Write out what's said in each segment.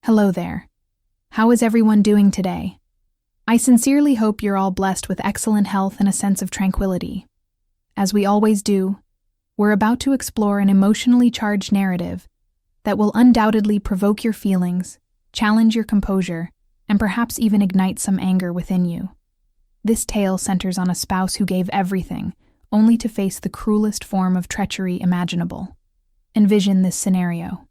Hello there. How is everyone doing today? I sincerely hope you're all blessed with excellent health and a sense of tranquility. As we always do, we're about to explore an emotionally charged narrative that will undoubtedly provoke your feelings, challenge your composure, and perhaps even ignite some anger within you. This tale centers on a spouse who gave everything, only to face the cruelest form of treachery imaginable. Envision this scenario.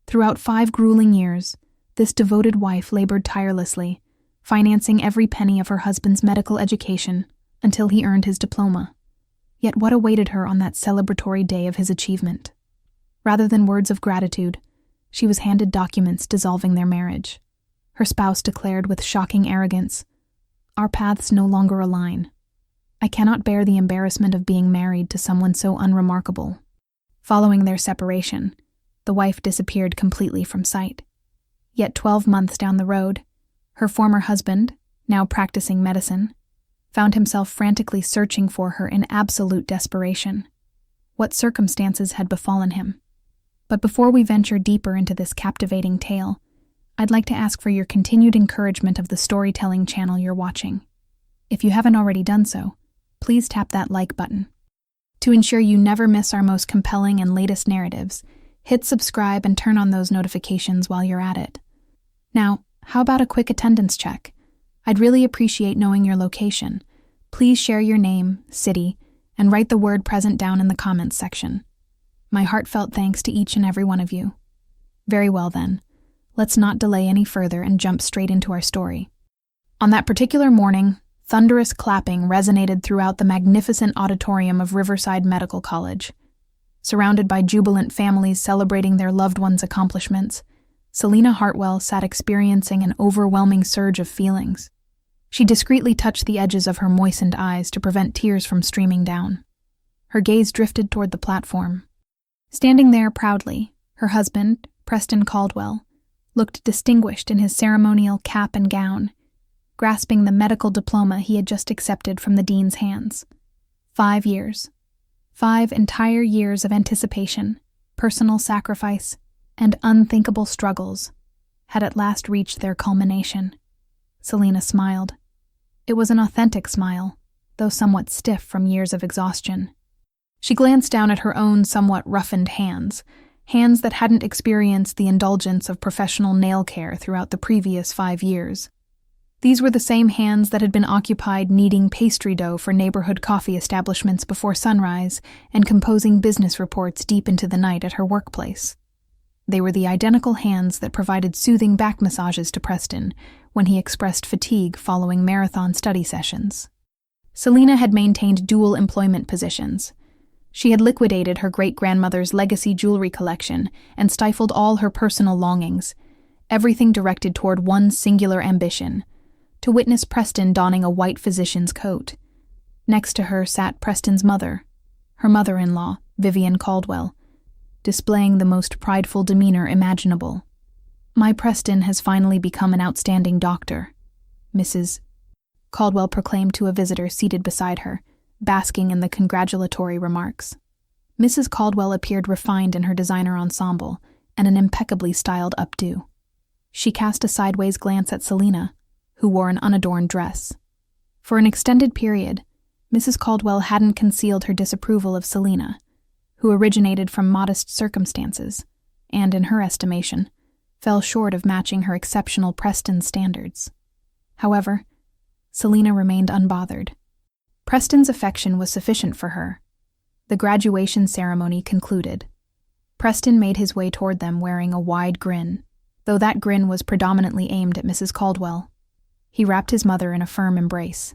Throughout 5 grueling years, this devoted wife labored tirelessly, financing every penny of her husband's medical education until he earned his diploma. Yet what awaited her on that celebratory day of his achievement? Rather than words of gratitude, she was handed documents dissolving their marriage. Her spouse declared with shocking arrogance, "Our paths no longer align. I cannot bear the embarrassment of being married to someone so unremarkable." Following their separation, the wife disappeared completely from sight. Yet 12 months down the road, her former husband, now practicing medicine, found himself frantically searching for her in absolute desperation. What circumstances had befallen him? But before we venture deeper into this captivating tale, I'd like to ask for your continued encouragement of the storytelling channel you're watching. If you haven't already done so, please tap that like button. To ensure you never miss our most compelling and latest narratives, hit subscribe and turn on those notifications while you're at it. Now, how about a quick attendance check? I'd really appreciate knowing your location. Please share your name, city, and write the word present down in the comments section. My heartfelt thanks to each and every one of you. Very well then, let's not delay any further and jump straight into our story. On that particular morning, thunderous clapping resonated throughout the magnificent auditorium of Riverside Medical College. Surrounded by jubilant families celebrating their loved ones' accomplishments, Selena Hartwell sat experiencing an overwhelming surge of feelings. She discreetly touched the edges of her moistened eyes to prevent tears from streaming down. Her gaze drifted toward the platform. Standing there proudly, her husband, Preston Caldwell, looked distinguished in his ceremonial cap and gown, grasping the medical diploma he had just accepted from the dean's hands. 5 years. 5 entire years of anticipation, personal sacrifice, and unthinkable struggles had at last reached their culmination. Selena smiled. It was an authentic smile, though somewhat stiff from years of exhaustion. She glanced down at her own somewhat roughened hands that hadn't experienced the indulgence of professional nail care throughout the previous 5 years. These were the same hands that had been occupied kneading pastry dough for neighborhood coffee establishments before sunrise and composing business reports deep into the night at her workplace. They were the identical hands that provided soothing back massages to Preston when he expressed fatigue following marathon study sessions. Selena had maintained dual employment positions. She had liquidated her great-grandmother's legacy jewelry collection and stifled all her personal longings, everything directed toward one singular ambition: to witness Preston donning a white physician's coat. Next to her sat Preston's mother, her mother-in-law, Vivian Caldwell, displaying the most prideful demeanor imaginable. "My Preston has finally become an outstanding doctor," Mrs. Caldwell proclaimed to a visitor seated beside her, basking in the congratulatory remarks. Mrs. Caldwell appeared refined in her designer ensemble and an impeccably styled updo. She cast a sideways glance at Selena, who wore an unadorned dress. For an extended period, Mrs. Caldwell hadn't concealed her disapproval of Selena, who originated from modest circumstances, and, in her estimation, fell short of matching her exceptional Preston standards. However, Selena remained unbothered. Preston's affection was sufficient for her. The graduation ceremony concluded. Preston made his way toward them wearing a wide grin, though that grin was predominantly aimed at Mrs. Caldwell. He wrapped his mother in a firm embrace.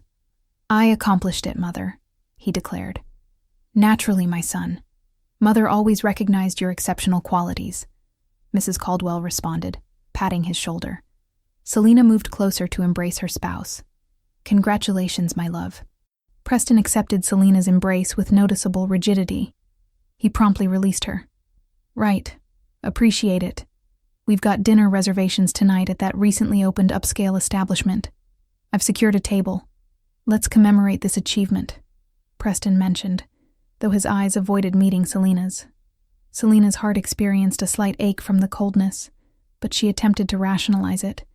"I accomplished it, Mother," he declared. "Naturally, my son. Mother always recognized your exceptional qualities," Mrs. Caldwell responded, patting his shoulder. Selena moved closer to embrace her spouse. "Congratulations, my love." Preston accepted Selena's embrace with noticeable rigidity. He promptly released her. "Right. Appreciate it. We've got dinner reservations tonight at that recently opened upscale establishment. I've secured a table. Let's commemorate this achievement," Preston mentioned, though his eyes avoided meeting Selena's. Selena's heart experienced a slight ache from the coldness, but she attempted to rationalize it.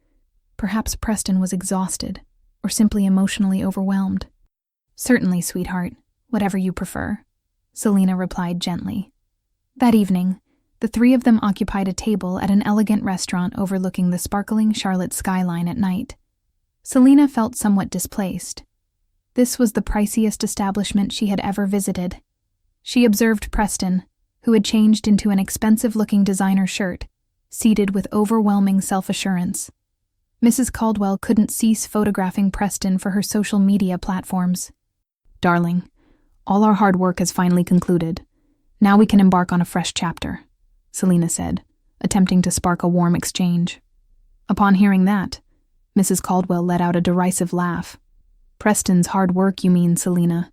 Perhaps Preston was exhausted, or simply emotionally overwhelmed. "Certainly, sweetheart, whatever you prefer," Selina replied gently. That evening, the three of them occupied a table at an elegant restaurant overlooking the sparkling Charlotte skyline at night. Selina felt somewhat displaced. This was the priciest establishment she had ever visited. She observed Preston, who had changed into an expensive-looking designer shirt, seated with overwhelming self-assurance. Mrs. Caldwell couldn't cease photographing Preston for her social media platforms. "Darling, all our hard work has finally concluded. Now we can embark on a fresh chapter," Selina said, attempting to spark a warm exchange. Upon hearing that, Mrs. Caldwell let out a derisive laugh. "Preston's hard work, you mean, Selina.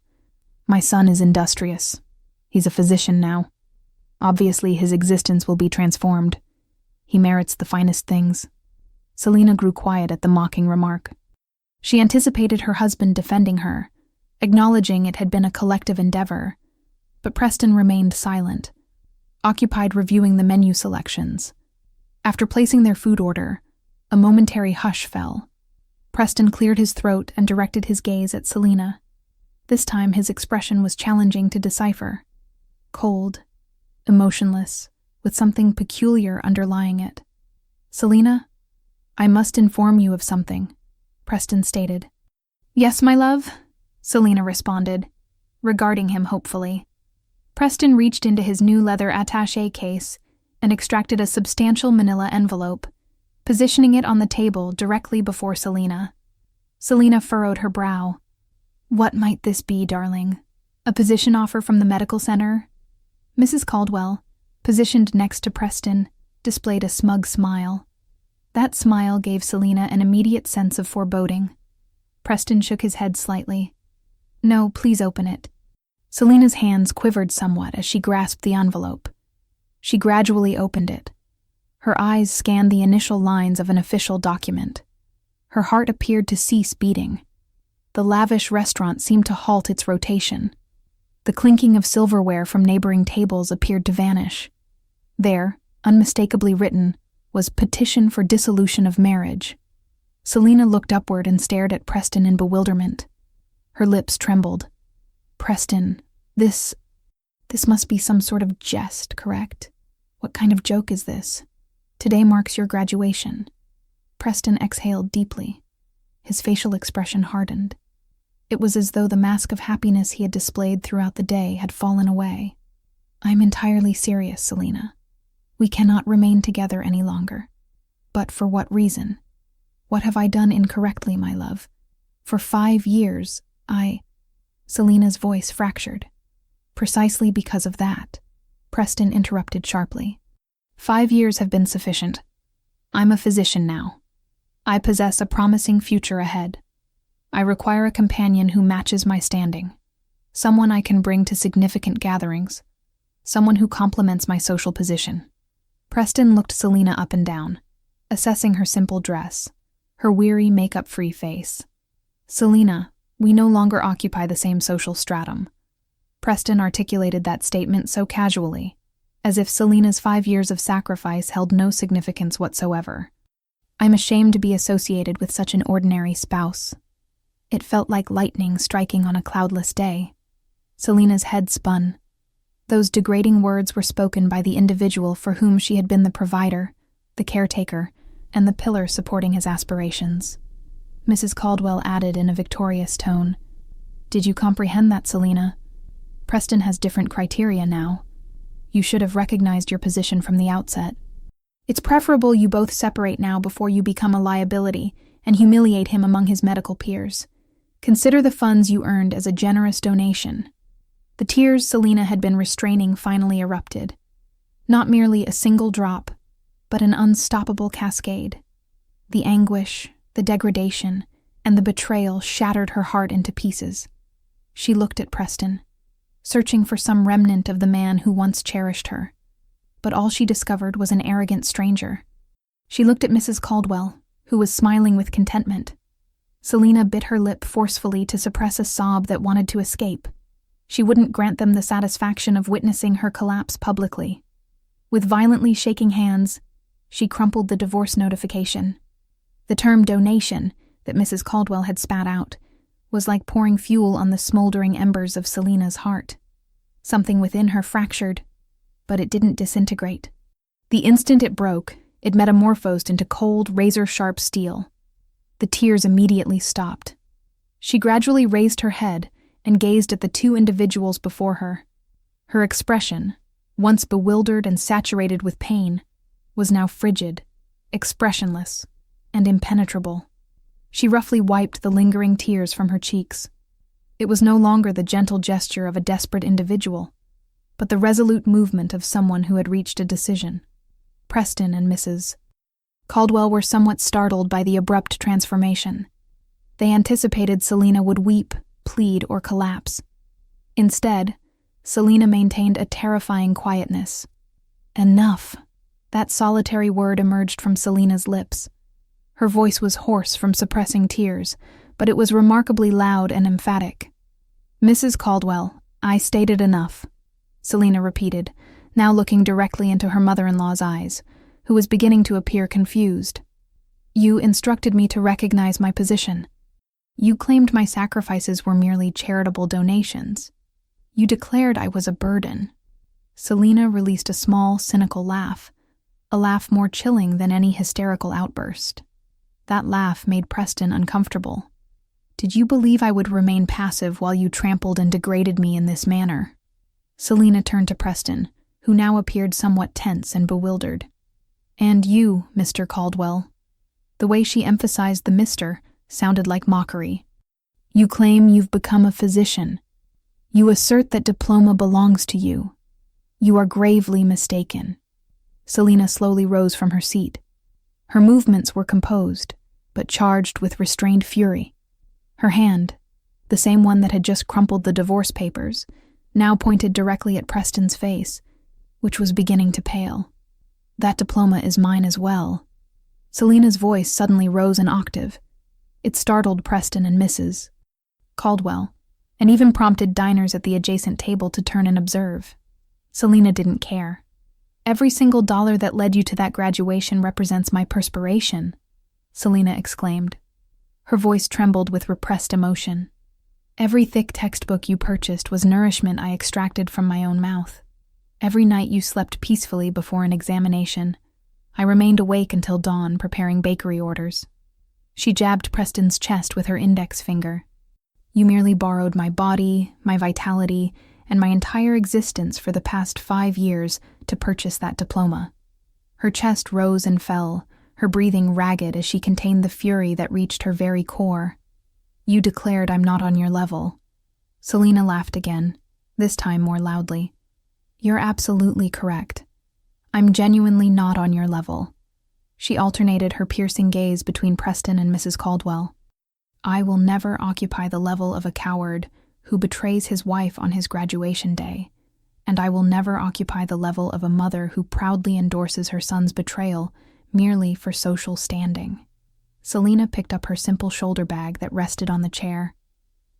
My son is industrious. He's a physician now. Obviously, his existence will be transformed. He merits the finest things." Selina grew quiet at the mocking remark. She anticipated her husband defending her, acknowledging it had been a collective endeavor, but Preston remained silent, occupied reviewing the menu selections. After placing their food order, a momentary hush fell. Preston cleared his throat and directed his gaze at Selina. This time his expression was challenging to decipher. Cold, emotionless, with something peculiar underlying it. "Selina, I must inform you of something," Preston stated. "Yes, my love," Selina responded, regarding him hopefully. Preston reached into his new leather attaché case and extracted a substantial manila envelope, positioning it on the table directly before Selina. Selina furrowed her brow. "What might this be, darling? A position offer from the medical center?" Mrs. Caldwell, positioned next to Preston, displayed a smug smile. That smile gave Selina an immediate sense of foreboding. Preston shook his head slightly. "No, please open it." Selina's hands quivered somewhat as she grasped the envelope. She gradually opened it. Her eyes scanned the initial lines of an official document. Her heart appeared to cease beating. The lavish restaurant seemed to halt its rotation. The clinking of silverware from neighboring tables appeared to vanish. There, unmistakably written, was "Petition for Dissolution of Marriage." Selina looked upward and stared at Preston in bewilderment. Her lips trembled. "Preston, this must be some sort of jest, correct? What kind of joke is this? Today marks your graduation." Preston exhaled deeply. His facial expression hardened. It was as though the mask of happiness he had displayed throughout the day had fallen away. "I'm entirely serious, Selina. We cannot remain together any longer. But for what reason? What have I done incorrectly, my love? For 5 years, Selina's voice fractured. "Precisely because of that," Preston interrupted sharply. 5 years have been sufficient. I'm a physician now. I possess a promising future ahead. I require a companion who matches my standing, someone I can bring to significant gatherings, someone who complements my social position. Preston looked Selina up and down, assessing her simple dress, her weary makeup-free face. "Selina, we no longer occupy the same social stratum." Preston articulated that statement so casually, as if Selina's 5 years of sacrifice held no significance whatsoever. "I'm ashamed to be associated with such an ordinary spouse." It felt like lightning striking on a cloudless day. Selina's head spun. Those degrading words were spoken by the individual for whom she had been the provider, the caretaker, and the pillar supporting his aspirations. Mrs. Caldwell added in a victorious tone, "Did you comprehend that, Selina? Preston has different criteria now. You should have recognized your position from the outset. It's preferable you both separate now before you become a liability and humiliate him among his medical peers. Consider the funds you earned as a generous donation." The tears Selina had been restraining finally erupted. Not merely a single drop, but an unstoppable cascade. The anguish, the degradation, and the betrayal shattered her heart into pieces. She looked at Preston, searching for some remnant of the man who once cherished her. But all she discovered was an arrogant stranger. She looked at Mrs. Caldwell, who was smiling with contentment. Selina bit her lip forcefully to suppress a sob that wanted to escape. She wouldn't grant them the satisfaction of witnessing her collapse publicly. With violently shaking hands, She crumpled the divorce notification. The term donation that Mrs. Caldwell had spat out was like pouring fuel on the smoldering embers of Selina's heart. Something within her fractured, but it didn't disintegrate. The instant it broke, it metamorphosed into cold, razor-sharp steel. The tears immediately stopped. She gradually raised her head and gazed at the two individuals before her. Her expression, once bewildered and saturated with pain, was now frigid, expressionless, and impenetrable. She roughly wiped the lingering tears from her cheeks. It was no longer the gentle gesture of a desperate individual, but the resolute movement of someone who had reached a decision. Preston and Mrs. Caldwell were somewhat startled by the abrupt transformation. They anticipated Selina would weep, plead, or collapse. Instead, Selina maintained a terrifying quietness. Enough. That solitary word emerged from Selina's lips. Her voice was hoarse from suppressing tears, but it was remarkably loud and emphatic. "Mrs. Caldwell, I stated enough," Selina repeated, now looking directly into her mother-in-law's eyes, who was beginning to appear confused. "You instructed me to recognize my position. You claimed my sacrifices were merely charitable donations. You declared I was a burden." Selina released a small, cynical laugh, a laugh more chilling than any hysterical outburst. That laugh made Preston uncomfortable. "Did you believe I would remain passive while you trampled and degraded me in this manner?" Selina turned to Preston, who now appeared somewhat tense and bewildered. "And you, Mr. Caldwell." The way she emphasized the Mr. sounded like mockery. "You claim you've become a physician. You assert that diploma belongs to you. You are gravely mistaken." Selina slowly rose from her seat. Her movements were composed, but charged with restrained fury. Her hand, the same one that had just crumpled the divorce papers, now pointed directly at Preston's face, which was beginning to pale. "That diploma is mine as well." Selina's voice suddenly rose an octave. It startled Preston and Mrs. Caldwell, and even prompted diners at the adjacent table to turn and observe. Selina didn't care. "Every single dollar that led you to that graduation represents my perspiration," Selina exclaimed. Her voice trembled with repressed emotion. "Every thick textbook you purchased was nourishment I extracted from my own mouth. Every night you slept peacefully before an examination, I remained awake until dawn preparing bakery orders." She jabbed Preston's chest with her index finger. "You merely borrowed my body, my vitality, and my entire existence for the past 5 years to purchase that diploma." Her chest rose and fell, her breathing ragged as she contained the fury that reached her very core. "You declared I'm not on your level." Selina laughed again, this time more loudly. "You're absolutely correct. I'm genuinely not on your level." She alternated her piercing gaze between Preston and Mrs. Caldwell. "I will never occupy the level of a coward who betrays his wife on his graduation day, and I will never occupy the level of a mother who proudly endorses her son's betrayal merely for social standing." Selina picked up her simple shoulder bag that rested on the chair.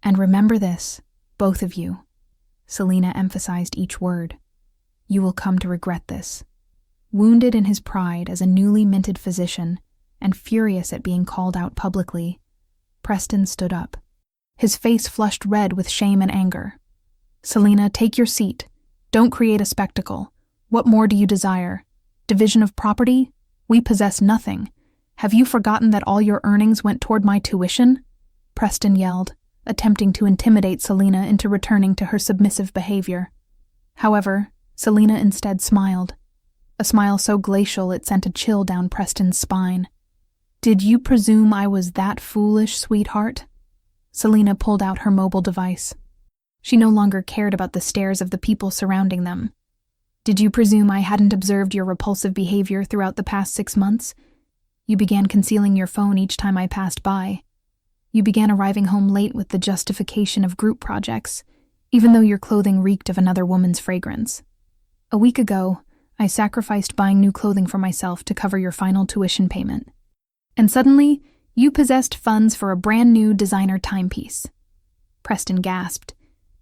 "And remember this, both of you." Selina emphasized each word. "You will come to regret this." Wounded in his pride as a newly minted physician and furious at being called out publicly, Preston stood up. His face flushed red with shame and anger. "Selina, take your seat. Don't create a spectacle. What more do you desire? Division of property? We possess nothing. Have you forgotten that all your earnings went toward my tuition?" Preston yelled, attempting to intimidate Selina into returning to her submissive behavior. However, Selina instead smiled, a smile so glacial it sent a chill down Preston's spine. "Did you presume I was that foolish, sweetheart?" Selina pulled out her mobile device. She no longer cared about the stares of the people surrounding them. "Did you presume I hadn't observed your repulsive behavior throughout the past 6 months? You began concealing your phone each time I passed by. You began arriving home late with the justification of group projects, even though your clothing reeked of another woman's fragrance. A week ago, I sacrificed buying new clothing for myself to cover your final tuition payment. And suddenly, you possessed funds for a brand new designer timepiece." Preston gasped.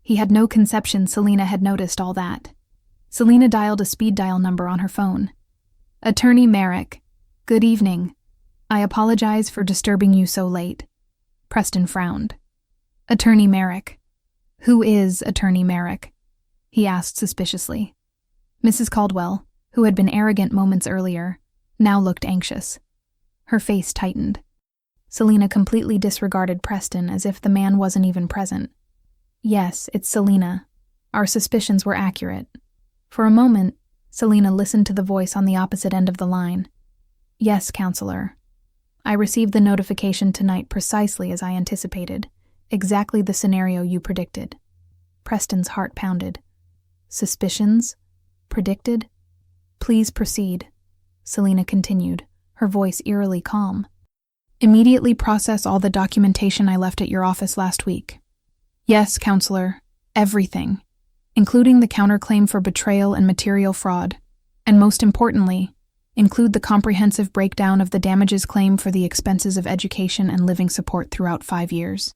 He had no conception Selina had noticed all that. Selina dialed a speed dial number on her phone. Attorney Merrick, good evening. I apologize for disturbing you so late. Preston frowned. Attorney Merrick. Who is Attorney Merrick? He asked suspiciously. Mrs. Caldwell, who had been arrogant moments earlier, now looked anxious. Her face tightened. Selina completely disregarded Preston as if the man wasn't even present. Yes, it's Selina. Our suspicions were accurate. For a moment, Selina listened to the voice on the opposite end of the line. Yes, counselor. I received the notification tonight precisely as I anticipated, exactly the scenario you predicted. Preston's heart pounded. Suspicions? Predicted? Please proceed, Selina continued, her voice eerily calm. Immediately process all the documentation I left at your office last week. Yes, counselor, everything, including the counterclaim for betrayal and material fraud, and most importantly, include the comprehensive breakdown of the damages claim for the expenses of education and living support throughout 5 years.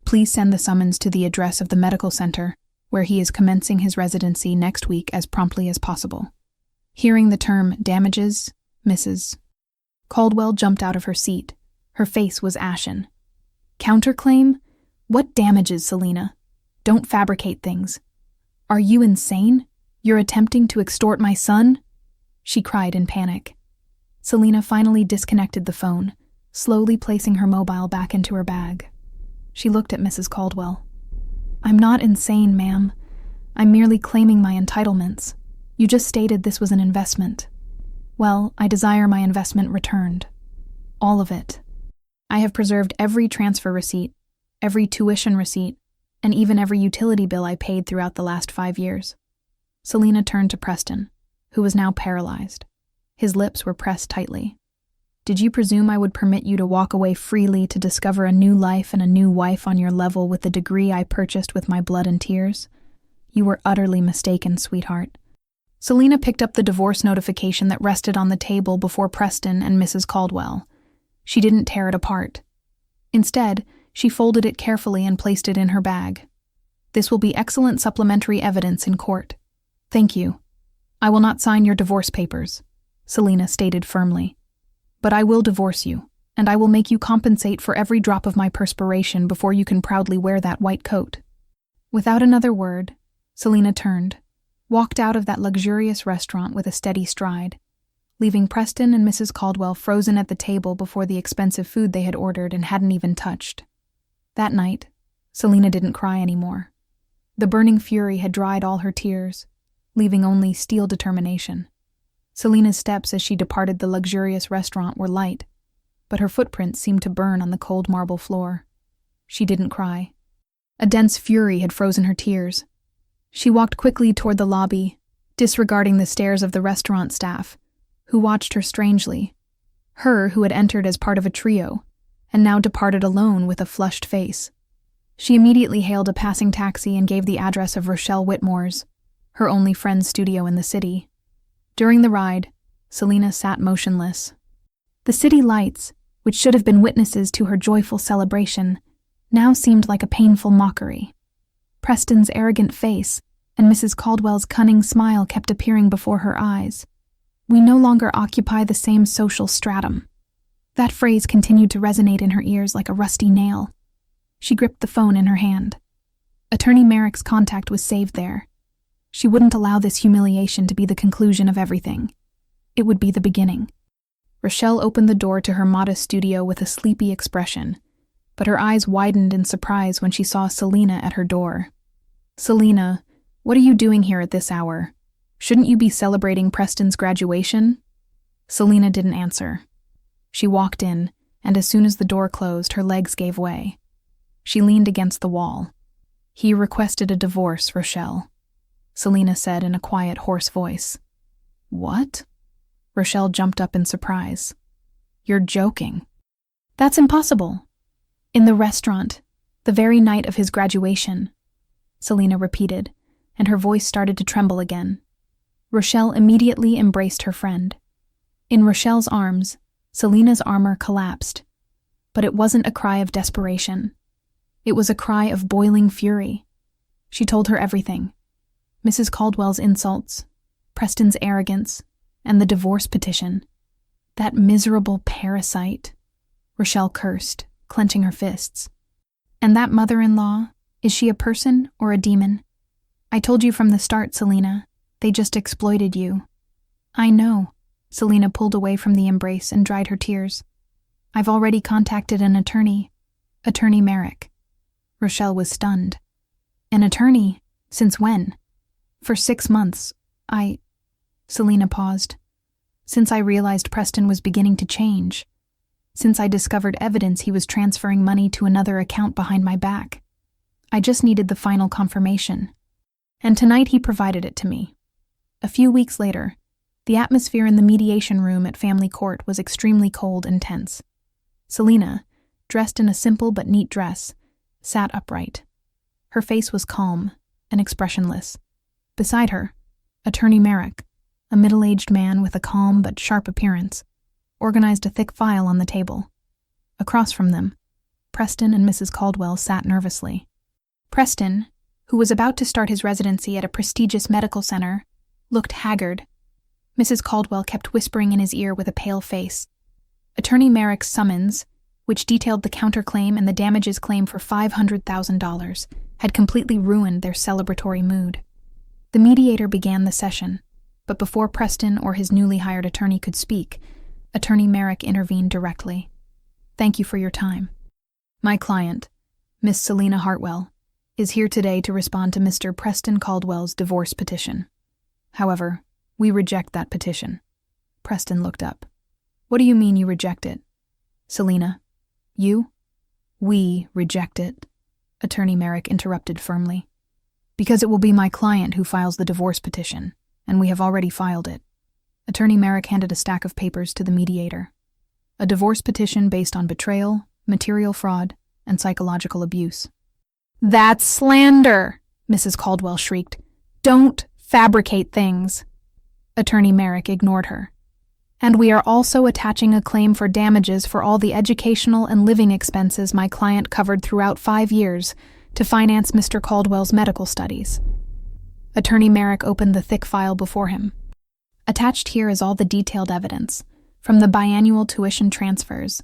Please send the summons to the address of the medical center, where he is commencing his residency next week as promptly as possible. Hearing the term damages, Mrs. Caldwell jumped out of her seat. Her face was ashen. Counterclaim? What damages, Selina? Don't fabricate things. Are you insane? You're attempting to extort my son? She cried in panic. Selina finally disconnected the phone, slowly placing her mobile back into her bag. She looked at Mrs. Caldwell. I'm not insane, ma'am. I'm merely claiming my entitlements. You just stated this was an investment. Well, I desire my investment returned. All of it. I have preserved every transfer receipt, every tuition receipt, and even every utility bill I paid throughout the last 5 years. Selina turned to Preston, who was now paralyzed. His lips were pressed tightly. Did you presume I would permit you to walk away freely to discover a new life and a new wife on your level with the degree I purchased with my blood and tears? You were utterly mistaken, sweetheart. Selina picked up the divorce notification that rested on the table before Preston and Mrs. Caldwell. She didn't tear it apart. Instead, she folded it carefully and placed it in her bag. This will be excellent supplementary evidence in court. Thank you. I will not sign your divorce papers, Selina stated firmly. But I will divorce you, and I will make you compensate for every drop of my perspiration before you can proudly wear that white coat. Without another word, Selina turned, walked out of that luxurious restaurant with a steady stride, leaving Preston and Mrs. Caldwell frozen at the table before the expensive food they had ordered and hadn't even touched. That night, Selina didn't cry anymore. The burning fury had dried all her tears, leaving only steel determination. Selina's steps as she departed the luxurious restaurant were light, but her footprints seemed to burn on the cold marble floor. She didn't cry. A dense fury had frozen her tears. She walked quickly toward the lobby, disregarding the stares of the restaurant staff, who watched her strangely. Her who had entered as part of a trio, and now departed alone with a flushed face. She immediately hailed a passing taxi and gave the address of Rochelle Whitmore's, her only friend's studio in the city. During the ride, Selina sat motionless. The city lights, which should have been witnesses to her joyful celebration, now seemed like a painful mockery. Preston's arrogant face and Mrs. Caldwell's cunning smile kept appearing before her eyes. We no longer occupy the same social stratum. That phrase continued to resonate in her ears like a rusty nail. She gripped the phone in her hand. Attorney Merrick's contact was saved there. She wouldn't allow this humiliation to be the conclusion of everything. It would be the beginning. Rochelle opened the door to her modest studio with a sleepy expression, but her eyes widened in surprise when she saw Selina at her door. Selina, what are you doing here at this hour? Shouldn't you be celebrating Preston's graduation? Selina didn't answer. She walked in, and as soon as the door closed, her legs gave way. She leaned against the wall. He requested a divorce, Rochelle, Selina said in a quiet, hoarse voice. What? Rochelle jumped up in surprise. You're joking. That's impossible. In the restaurant, the very night of his graduation, Selina repeated, and her voice started to tremble again. Rochelle immediately embraced her friend. In Rochelle's arms, Selina's armor collapsed, but it wasn't a cry of desperation. It was a cry of boiling fury. She told her everything. Mrs. Caldwell's insults, Preston's arrogance, And the divorce petition. That miserable parasite. Rochelle cursed, clenching her fists. And that mother-in-law, is she a person or a demon? I told you from the start, Selena. They just exploited you. I know. Selena pulled away from the embrace and dried her tears. I've already contacted an attorney. Attorney Merrick. Rochelle was stunned. An attorney? Since when? For 6 months. Selena paused. Since I realized Preston was beginning to change. Since I discovered evidence he was transferring money to another account behind my back. I just needed the final confirmation. And tonight he provided it to me. A few weeks later, the atmosphere in the mediation room at family court was extremely cold and tense. Selena, dressed in a simple but neat dress, sat upright. Her face was calm and expressionless. Beside her, Attorney Merrick, a middle-aged man with a calm but sharp appearance, organized a thick file on the table. Across from them, Preston and Mrs. Caldwell sat nervously. Preston, who was about to start his residency at a prestigious medical center, looked haggard. Mrs. Caldwell kept whispering in his ear with a pale face. Attorney Merrick's summons, which detailed the counterclaim and the damages claim for $500,000, had completely ruined their celebratory mood. The mediator began the session, but before Preston or his newly hired attorney could speak, Attorney Merrick intervened directly. Thank you for your time. My client, Miss Selena Hartwell, is here today to respond to Mr. Preston Caldwell's divorce petition. However, we reject that petition. Preston looked up. What do you mean you reject it? Selena, you? We reject it, Attorney Merrick interrupted firmly. Because it will be my client who files the divorce petition, and we have already filed it. Attorney Merrick handed a stack of papers to the mediator. A divorce petition based on betrayal, material fraud, and psychological abuse. That's slander, Mrs. Caldwell shrieked. Don't fabricate things. Attorney Merrick ignored her. And we are also attaching a claim for damages for all the educational and living expenses my client covered throughout 5 years to finance Mr. Caldwell's medical studies. Attorney Merrick opened the thick file before him. Attached here is all the detailed evidence, from the biannual tuition transfers,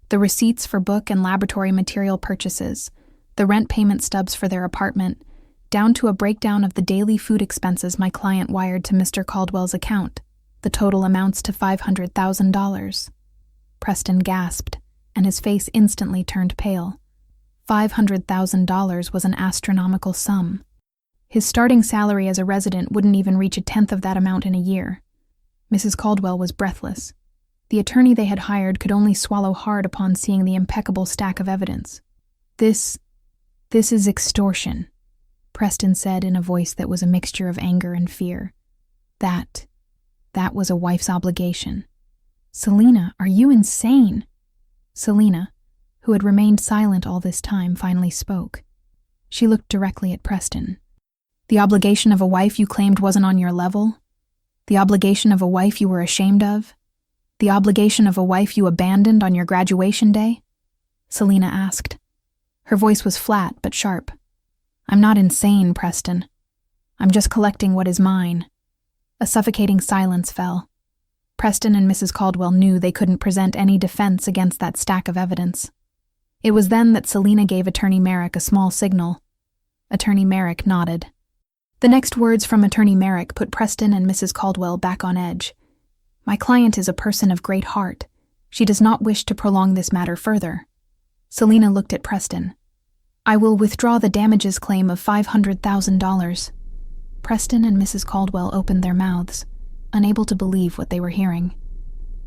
the receipts for book and laboratory material purchases, the rent payment stubs for their apartment, down to a breakdown of the daily food expenses my client wired to Mr. Caldwell's account. The total amounts to $500,000. Preston gasped, and his face instantly turned pale. $500,000 was an astronomical sum. His starting salary as a resident wouldn't even reach 1/10 of that amount in a year. Mrs. Caldwell was breathless. The attorney they had hired could only swallow hard upon seeing the impeccable stack of evidence. This is extortion, Preston said in a voice that was a mixture of anger and fear. That was a wife's obligation. Selena, are you insane? Selena, who had remained silent all this time, finally spoke. She looked directly at Preston. The obligation of a wife you claimed wasn't on your level? The obligation of a wife you were ashamed of? The obligation of a wife you abandoned on your graduation day? Selena asked. Her voice was flat but sharp. I'm not insane, Preston. I'm just collecting what is mine. A suffocating silence fell. Preston and Mrs. Caldwell knew they couldn't present any defense against that stack of evidence. It was then that Selena gave Attorney Merrick a small signal. Attorney Merrick nodded. The next words from Attorney Merrick put Preston and Mrs. Caldwell back on edge. My client is a person of great heart. She does not wish to prolong this matter further. Selena looked at Preston. I will withdraw the damages claim of $500,000. Preston and Mrs. Caldwell opened their mouths, unable to believe what they were hearing.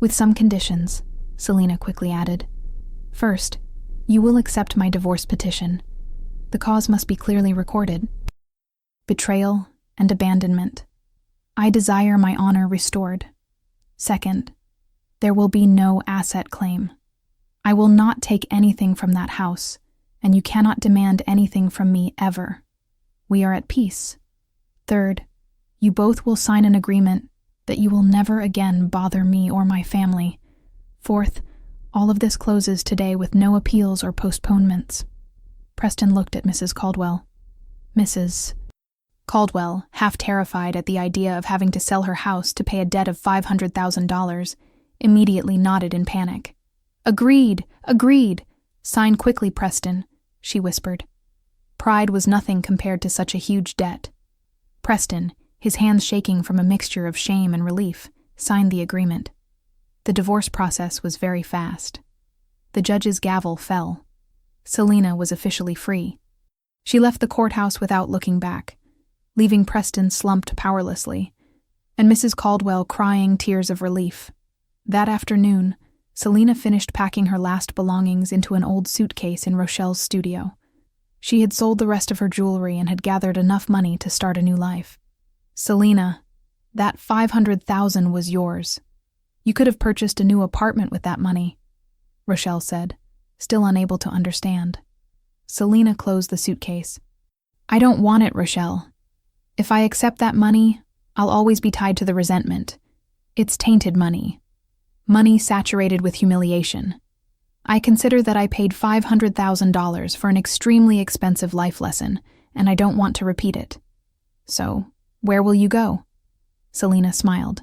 With some conditions, Selena quickly added. First, you will accept my divorce petition. The cause must be clearly recorded. Betrayal and abandonment. I desire my honor restored. Second, there will be no asset claim. I will not take anything from that house, and you cannot demand anything from me ever. We are at peace. Third, you both will sign an agreement that you will never again bother me or my family. Fourth, all of this closes today with no appeals or postponements. Preston looked at Mrs. Caldwell. Mrs. Caldwell, half terrified at the idea of having to sell her house to pay a debt of $500,000, immediately nodded in panic. "Agreed, agreed. Sign quickly, Preston," she whispered. Pride was nothing compared to such a huge debt. Preston, his hands shaking from a mixture of shame and relief, signed the agreement. The divorce process was very fast. The judge's gavel fell. Selina was officially free. She left the courthouse without looking back, leaving Preston slumped powerlessly, and Mrs. Caldwell crying tears of relief. That afternoon, Selina finished packing her last belongings into an old suitcase in Rochelle's studio. She had sold the rest of her jewelry and had gathered enough money to start a new life. "Selina, that $500,000 was yours. You could have purchased a new apartment with that money," Rochelle said, still unable to understand. Selina closed the suitcase. "I don't want it, Rochelle. If I accept that money, I'll always be tied to the resentment. It's tainted money. Money saturated with humiliation. I consider that I paid $500,000 for an extremely expensive life lesson, and I don't want to repeat it. So, where will you go?" Selina smiled.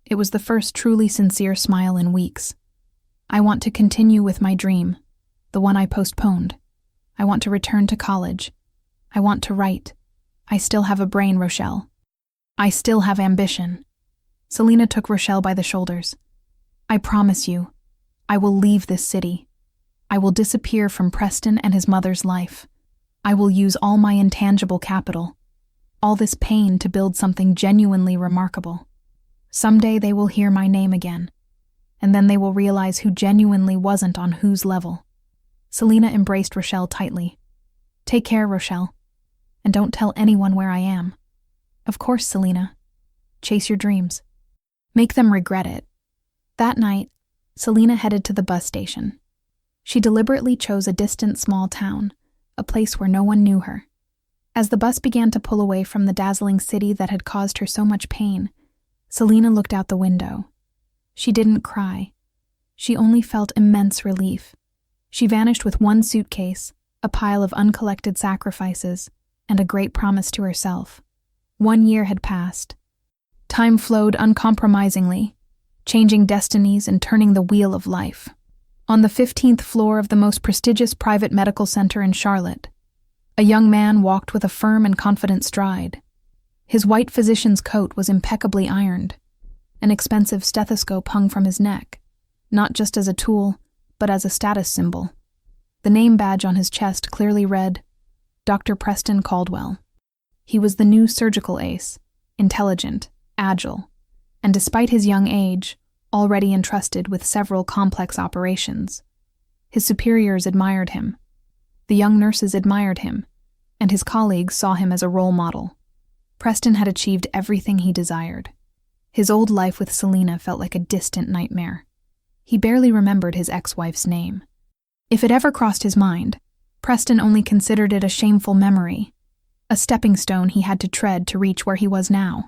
It was the first truly sincere smile in weeks. "I want to continue with my dream, the one I postponed. I want to return to college. I want to write. I still have a brain, Rochelle. I still have ambition." Selina took Rochelle by the shoulders. "I promise you, I will leave this city. I will disappear from Preston and his mother's life. I will use all my intangible capital, all this pain to build something genuinely remarkable. Someday they will hear my name again, and then they will realize who genuinely wasn't on whose level." Selina embraced Rochelle tightly. "Take care, Rochelle, and don't tell anyone where I am." "Of course, Selina. Chase your dreams. Make them regret it." That night, Selina headed to the bus station. She deliberately chose a distant small town, a place where no one knew her. As the bus began to pull away from the dazzling city that had caused her so much pain, Selina looked out the window. She didn't cry. She only felt immense relief. She vanished with one suitcase, a pile of uncollected sacrifices, and a great promise to herself. 1 year had passed. Time flowed uncompromisingly, changing destinies and turning the wheel of life. On the 15th floor of the most prestigious private medical center in Charlotte, a young man walked with a firm and confident stride. His white physician's coat was impeccably ironed. An expensive stethoscope hung from his neck, not just as a tool, but as a status symbol. The name badge on his chest clearly read, Dr. Preston Caldwell. He was the new surgical ace, intelligent, agile, and despite his young age, already entrusted with several complex operations. His superiors admired him. The young nurses admired him, and his colleagues saw him as a role model. Preston had achieved everything he desired. His old life with Selina felt like a distant nightmare. He barely remembered his ex-wife's name. If it ever crossed his mind, Preston only considered it a shameful memory, a stepping stone he had to tread to reach where he was now.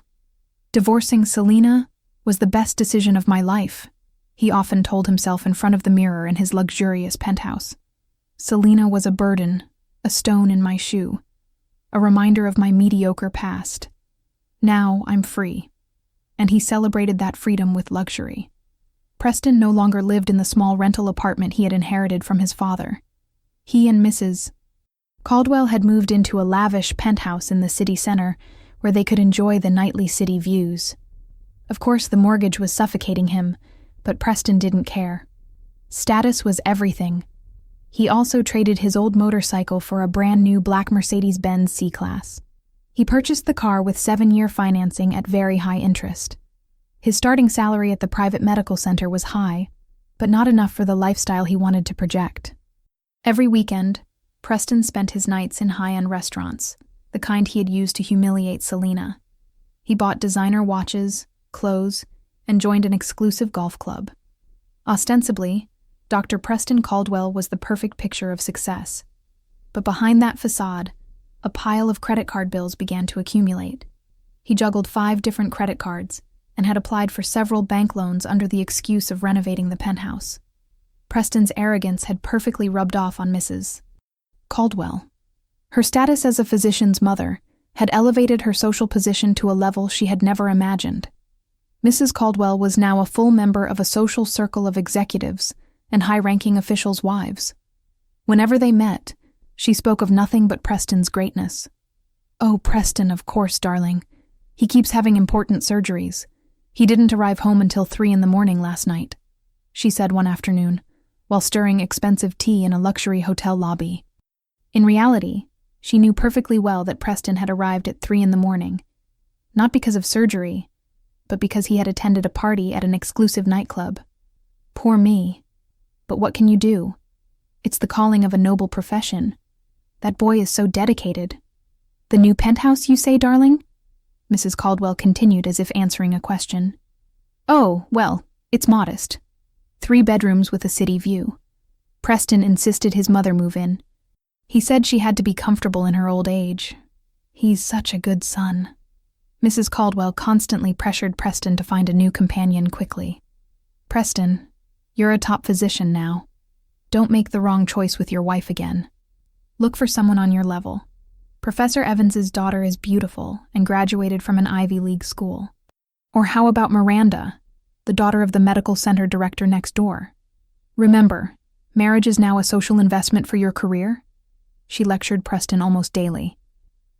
"Divorcing Selina was the best decision of my life," he often told himself in front of the mirror in his luxurious penthouse. "Selina was a burden, a stone in my shoe, a reminder of my mediocre past. Now I'm free." And he celebrated that freedom with luxury. Preston no longer lived in the small rental apartment he had inherited from his father. He and Mrs. Caldwell had moved into a lavish penthouse in the city center where they could enjoy the nightly city views. Of course, the mortgage was suffocating him, but Preston didn't care. Status was everything. He also traded his old motorcycle for a brand new black Mercedes-Benz C-Class. He purchased the car with 7-year financing at very high interest. His starting salary at the private medical center was high, but not enough for the lifestyle he wanted to project. Every weekend, Preston spent his nights in high-end restaurants, the kind he had used to humiliate Selina. He bought designer watches, clothes, and joined an exclusive golf club. Ostensibly, Dr. Preston Caldwell was the perfect picture of success. But behind that facade, a pile of credit card bills began to accumulate. He juggled 5 different credit cards and had applied for several bank loans under the excuse of renovating the penthouse. Preston's arrogance had perfectly rubbed off on Mrs. Caldwell. Her status as a physician's mother had elevated her social position to a level she had never imagined. Mrs. Caldwell was now a full member of a social circle of executives and high-ranking officials' wives. Whenever they met, she spoke of nothing but Preston's greatness. "Oh, Preston, of course, darling. He keeps having important surgeries. He didn't arrive home until 3 a.m. last night," she said one afternoon, while stirring expensive tea in a luxury hotel lobby. In reality, she knew perfectly well that Preston had arrived at 3 a.m, not because of surgery, but because he had attended a party at an exclusive nightclub. Poor me. But what can you do? It's the calling of a noble profession. That boy is so dedicated. "The new penthouse, you say, darling?" Mrs. Caldwell continued as if answering a question. "Oh, well, it's modest. 3 bedrooms with a city view. Preston insisted his mother move in. He said she had to be comfortable in her old age. He's such a good son." Mrs. Caldwell constantly pressured Preston to find a new companion quickly. "Preston, you're a top physician now. Don't make the wrong choice with your wife again. Look for someone on your level. Professor Evans's daughter is beautiful and graduated from an Ivy League school. Or how about Miranda, the daughter of the medical center director next door? Remember, marriage is now a social investment for your career?" She lectured Preston almost daily.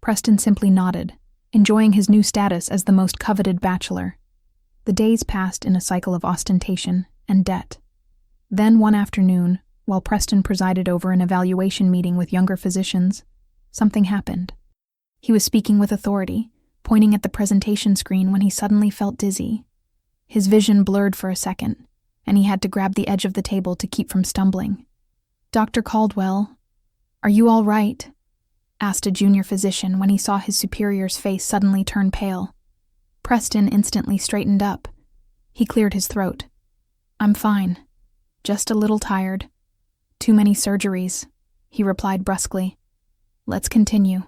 Preston simply nodded, enjoying his new status as the most coveted bachelor. The days passed in a cycle of ostentation and debt. Then one afternoon, while Preston presided over an evaluation meeting with younger physicians, something happened. He was speaking with authority, pointing at the presentation screen when he suddenly felt dizzy. His vision blurred for a second, and he had to grab the edge of the table to keep from stumbling. "Dr. Caldwell, are you all right?" asked a junior physician when he saw his superior's face suddenly turn pale. Preston instantly straightened up. He cleared his throat. "I'm fine. Just a little tired. Too many surgeries," he replied brusquely. "Let's continue."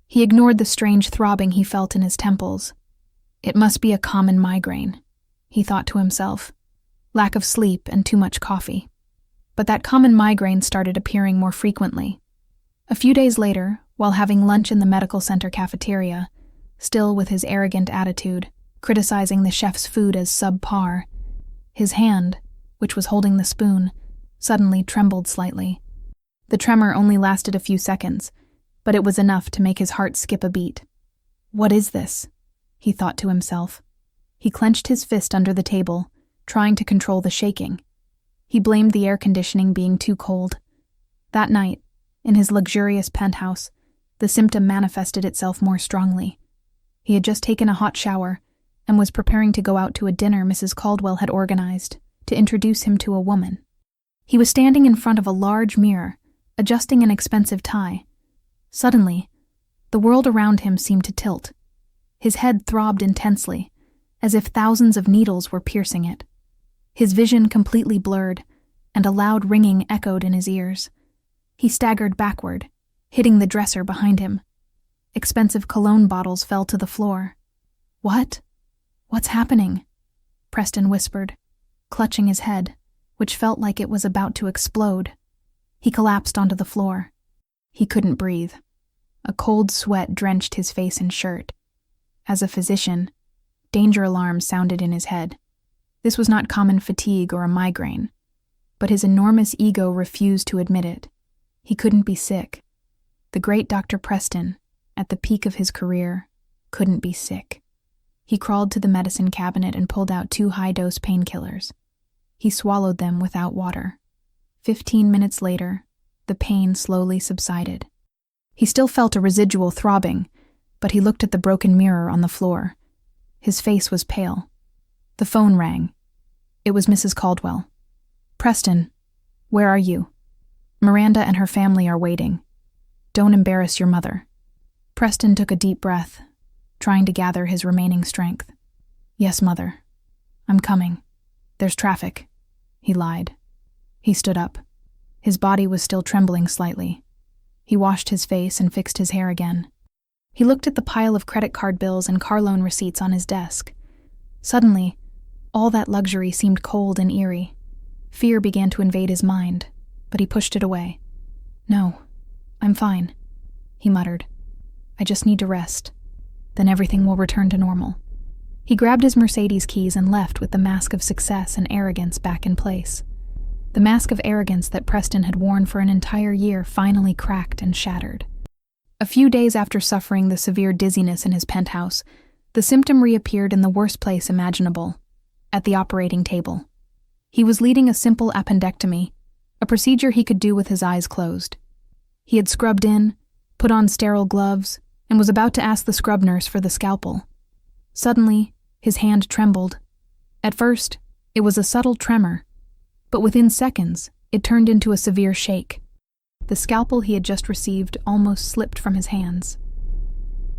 He ignored the strange throbbing he felt in his temples. It must be a common migraine, he thought to himself. Lack of sleep and too much coffee. But that common migraine started appearing more frequently. A few days later, while having lunch in the medical center cafeteria, still with his arrogant attitude, criticizing the chef's food as subpar, his hand, which was holding the spoon, suddenly trembled slightly. The tremor only lasted a few seconds, but it was enough to make his heart skip a beat. "What is this?" he thought to himself. He clenched his fist under the table, trying to control the shaking. He blamed the air conditioning being too cold. That night, in his luxurious penthouse, the symptom manifested itself more strongly. He had just taken a hot shower and was preparing to go out to a dinner Mrs. Caldwell had organized to introduce him to a woman. He was standing in front of a large mirror, adjusting an expensive tie. Suddenly, the world around him seemed to tilt. His head throbbed intensely, as if thousands of needles were piercing it. His vision completely blurred, and a loud ringing echoed in his ears. He staggered backward, hitting the dresser behind him. Expensive cologne bottles fell to the floor. "What? What's happening?" Preston whispered, clutching his head, which felt like it was about to explode. He collapsed onto the floor. He couldn't breathe. A cold sweat drenched his face and shirt. As a physician, danger alarms sounded in his head. This was not common fatigue or a migraine, but his enormous ego refused to admit it. He couldn't be sick. The great Dr. Preston, at the peak of his career, couldn't be sick. He crawled to the medicine cabinet and pulled out 2 high-dose painkillers. He swallowed them without water. 15 minutes later, the pain slowly subsided. He still felt a residual throbbing, but he looked at the broken mirror on the floor. His face was pale. The phone rang. It was Mrs. Caldwell. "Preston, where are you? Miranda and her family are waiting. Don't embarrass your mother." Preston took a deep breath, trying to gather his remaining strength. "Yes, Mother. I'm coming. There's traffic," he lied. He stood up. His body was still trembling slightly. He washed his face and fixed his hair again. He looked at the pile of credit card bills and car loan receipts on his desk. Suddenly, all that luxury seemed cold and eerie. Fear began to invade his mind, but he pushed it away. "No, I'm fine," he muttered. I just need to rest. Then everything will return to normal." He grabbed his Mercedes keys and left with the mask of success and arrogance back in place. The mask of arrogance that Preston had worn for an entire year finally cracked and shattered. A few days after suffering the severe dizziness in his penthouse, the symptom reappeared in the worst place imaginable, at the operating table. He was leading a simple appendectomy, a procedure he could do with his eyes closed. He had scrubbed in, put on sterile gloves, and was about to ask the scrub nurse for the scalpel. Suddenly, his hand trembled. At first, it was a subtle tremor, but within seconds, it turned into a severe shake. The scalpel he had just received almost slipped from his hands.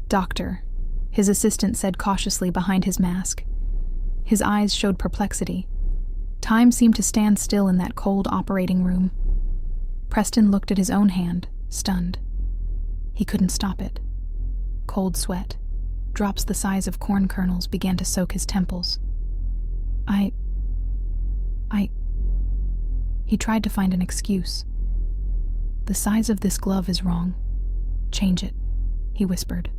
"Doctor," his assistant said cautiously behind his mask. His eyes showed perplexity. Time seemed to stand still in that cold operating room. Preston looked at his own hand, stunned. He couldn't stop it. Cold sweat, drops the size of corn kernels, began to soak his temples. He tried to find an excuse. "The size of this glove is wrong. Change it," he whispered.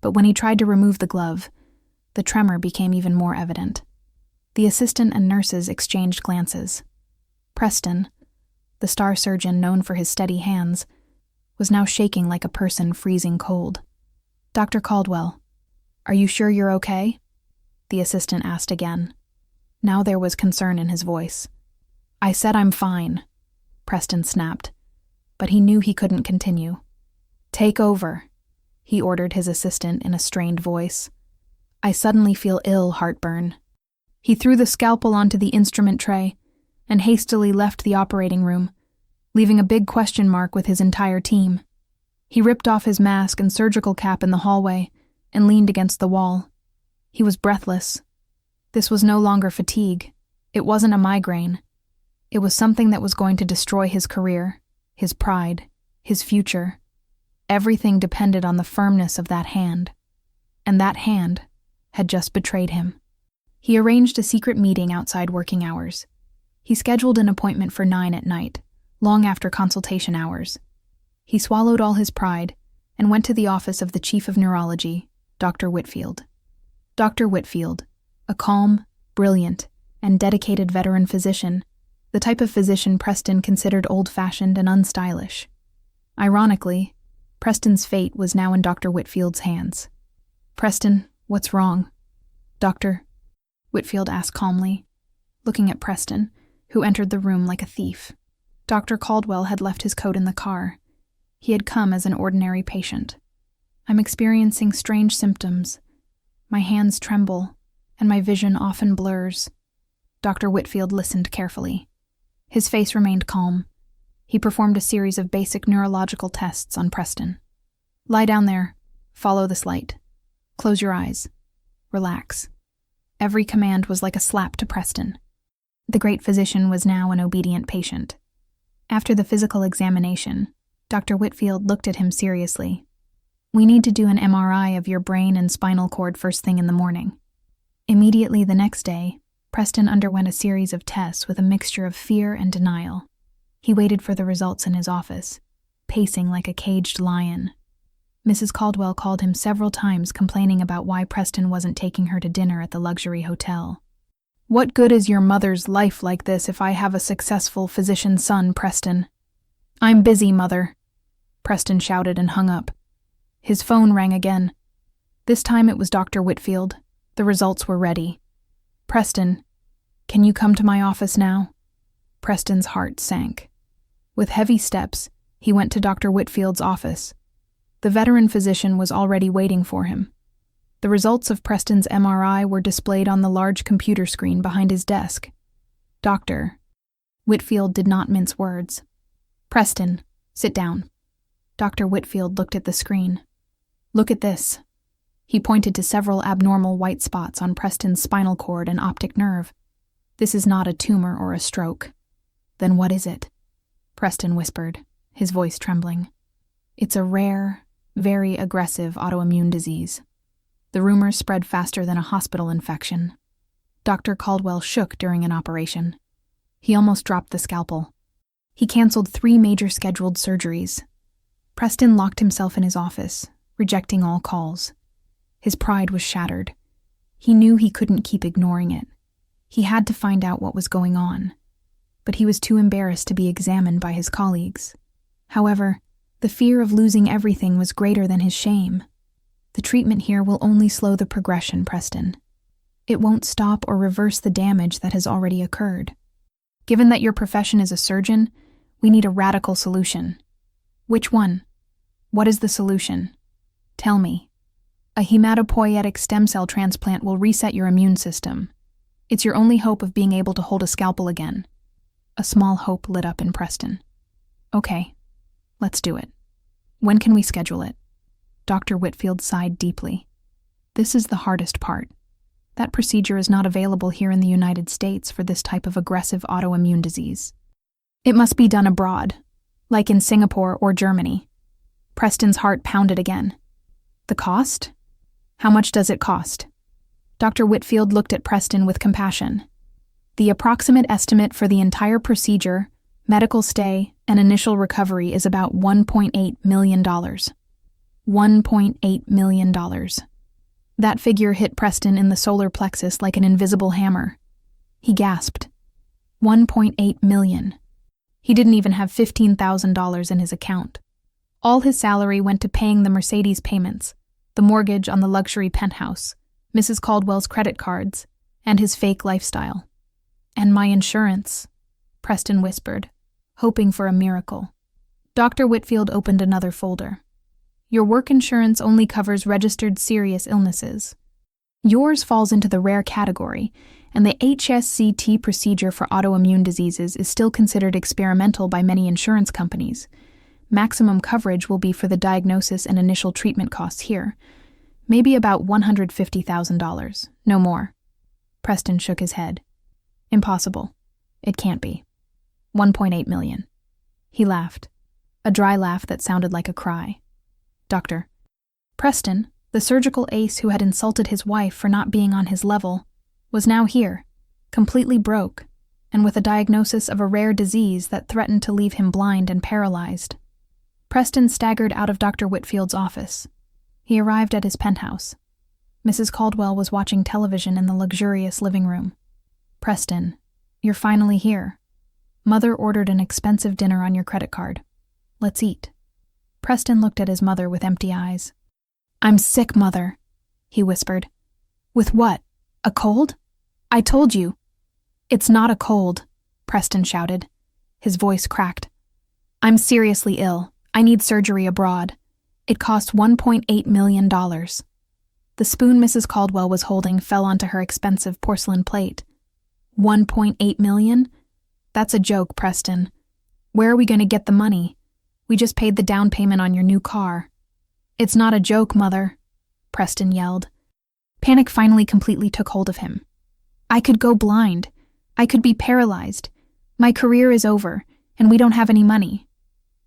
But when he tried to remove the glove, the tremor became even more evident. The assistant and nurses exchanged glances. Preston, the star surgeon known for his steady hands, was now shaking like a person freezing cold. "Dr. Caldwell, are you sure you're okay?" the assistant asked again. Now there was concern in his voice. "I said I'm fine," Preston snapped, but he knew he couldn't continue. "Take over," he ordered his assistant in a strained voice. "I suddenly feel ill heartburn." He threw the scalpel onto the instrument tray and hastily left the operating room, leaving a big question mark with his entire team. He ripped off his mask and surgical cap in the hallway and leaned against the wall. He was breathless. This was no longer fatigue. It wasn't a migraine. It was something that was going to destroy his career, his pride, his future. Everything depended on the firmness of that hand. And that hand had just betrayed him. He arranged a secret meeting outside working hours. He scheduled an appointment for 9 at night, long after consultation hours. He swallowed all his pride and went to the office of the chief of neurology, Dr. Whitfield. Dr. Whitfield, a calm, brilliant, and dedicated veteran physician, the type of physician Preston considered old-fashioned and unstylish. Ironically, Preston's fate was now in Dr. Whitfield's hands. "Preston, what's wrong?" "Doctor," Whitfield asked calmly, looking at Preston, who entered the room like a thief. Dr. Caldwell had left his coat in the car. He had come as an ordinary patient. "I'm experiencing strange symptoms. My hands tremble, and my vision often blurs." Dr. Whitfield listened carefully. His face remained calm. He performed a series of basic neurological tests on Preston. "Lie down there. Follow this light. Close your eyes. Relax." Every command was like a slap to Preston. The great physician was now an obedient patient. After the physical examination, Dr. Whitfield looked at him seriously. "We need to do an MRI of your brain and spinal cord first thing in the morning." Immediately the next day, Preston underwent a series of tests with a mixture of fear and denial. He waited for the results in his office, pacing like a caged lion. Mrs. Caldwell called him several times complaining about why Preston wasn't taking her to dinner at the luxury hotel. "What good is your mother's life like this if I have a successful physician's son, Preston?" "I'm busy, Mother," Preston shouted and hung up. His phone rang again. This time it was Dr. Whitfield. The results were ready. "Preston, can you come to my office now?" Preston's heart sank. With heavy steps, he went to Dr. Whitfield's office. The veteran physician was already waiting for him. The results of Preston's MRI were displayed on the large computer screen behind his desk. "Doctor," Whitfield did not mince words. "Preston, sit down." Dr. Whitfield looked at the screen. "Look at this." He pointed to several abnormal white spots on Preston's spinal cord and optic nerve. "This is not a tumor or a stroke." "Then what is it?" Preston whispered, his voice trembling. "It's a rare, very aggressive autoimmune disease. The rumors spread faster than a hospital infection." Dr. Caldwell shook during an operation. He almost dropped the scalpel. He canceled 3 major scheduled surgeries. Preston locked himself in his office, rejecting all calls. His pride was shattered. He knew he couldn't keep ignoring it. He had to find out what was going on. But he was too embarrassed to be examined by his colleagues. However, the fear of losing everything was greater than his shame. The treatment here will only slow the progression, Preston. It won't stop or reverse the damage that has already occurred. Given that your profession is a surgeon, we need a radical solution. Which one? What is the solution? Tell me. A hematopoietic stem cell transplant will reset your immune system. It's your only hope of being able to hold a scalpel again. A small hope lit up in Preston. Okay, let's do it. When can we schedule it? Dr. Whitfield sighed deeply. This is the hardest part. That procedure is not available here in the United States for this type of aggressive autoimmune disease. It must be done abroad, like in Singapore or Germany. Preston's heart pounded again. The cost? How much does it cost? Dr. Whitfield looked at Preston with compassion. The approximate estimate for the entire procedure, medical stay, and initial recovery is about $1.8 million. $1.8 million. That figure hit Preston in the solar plexus like an invisible hammer. He gasped. 1.8 million. He didn't even have $15,000 in his account. All his salary went to paying the Mercedes payments, the mortgage on the luxury penthouse, Mrs. Caldwell's credit cards, and his fake lifestyle. And my insurance, Preston whispered, hoping for a miracle. Dr. Whitfield opened another folder. Your work insurance only covers registered serious illnesses. Yours falls into the rare category, and the HSCT procedure for autoimmune diseases is still considered experimental by many insurance companies. Maximum coverage will be for the diagnosis and initial treatment costs here. Maybe about $150,000, no more. Preston shook his head. Impossible. It can't be. 1.8 million. He laughed, a dry laugh that sounded like a cry. Doctor. Preston, the surgical ace who had insulted his wife for not being on his level, was now here, completely broke, and with a diagnosis of a rare disease that threatened to leave him blind and paralyzed. Preston staggered out of Dr. Whitfield's office. He arrived at his penthouse. Mrs. Caldwell was watching television in the luxurious living room. Preston, you're finally here. Mother ordered an expensive dinner on your credit card. Let's eat. Preston looked at his mother with empty eyes. I'm sick, Mother, he whispered. With what? A cold? I told you. It's not a cold, Preston shouted. His voice cracked. I'm seriously ill. I need surgery abroad. It cost $1.8 million. The spoon Mrs. Caldwell was holding fell onto her expensive porcelain plate. 1.8 million? That's a joke, Preston. Where are we going to get the money? We just paid the down payment on your new car. It's not a joke, Mother, Preston yelled. Panic finally completely took hold of him. I could go blind. I could be paralyzed. My career is over, and we don't have any money.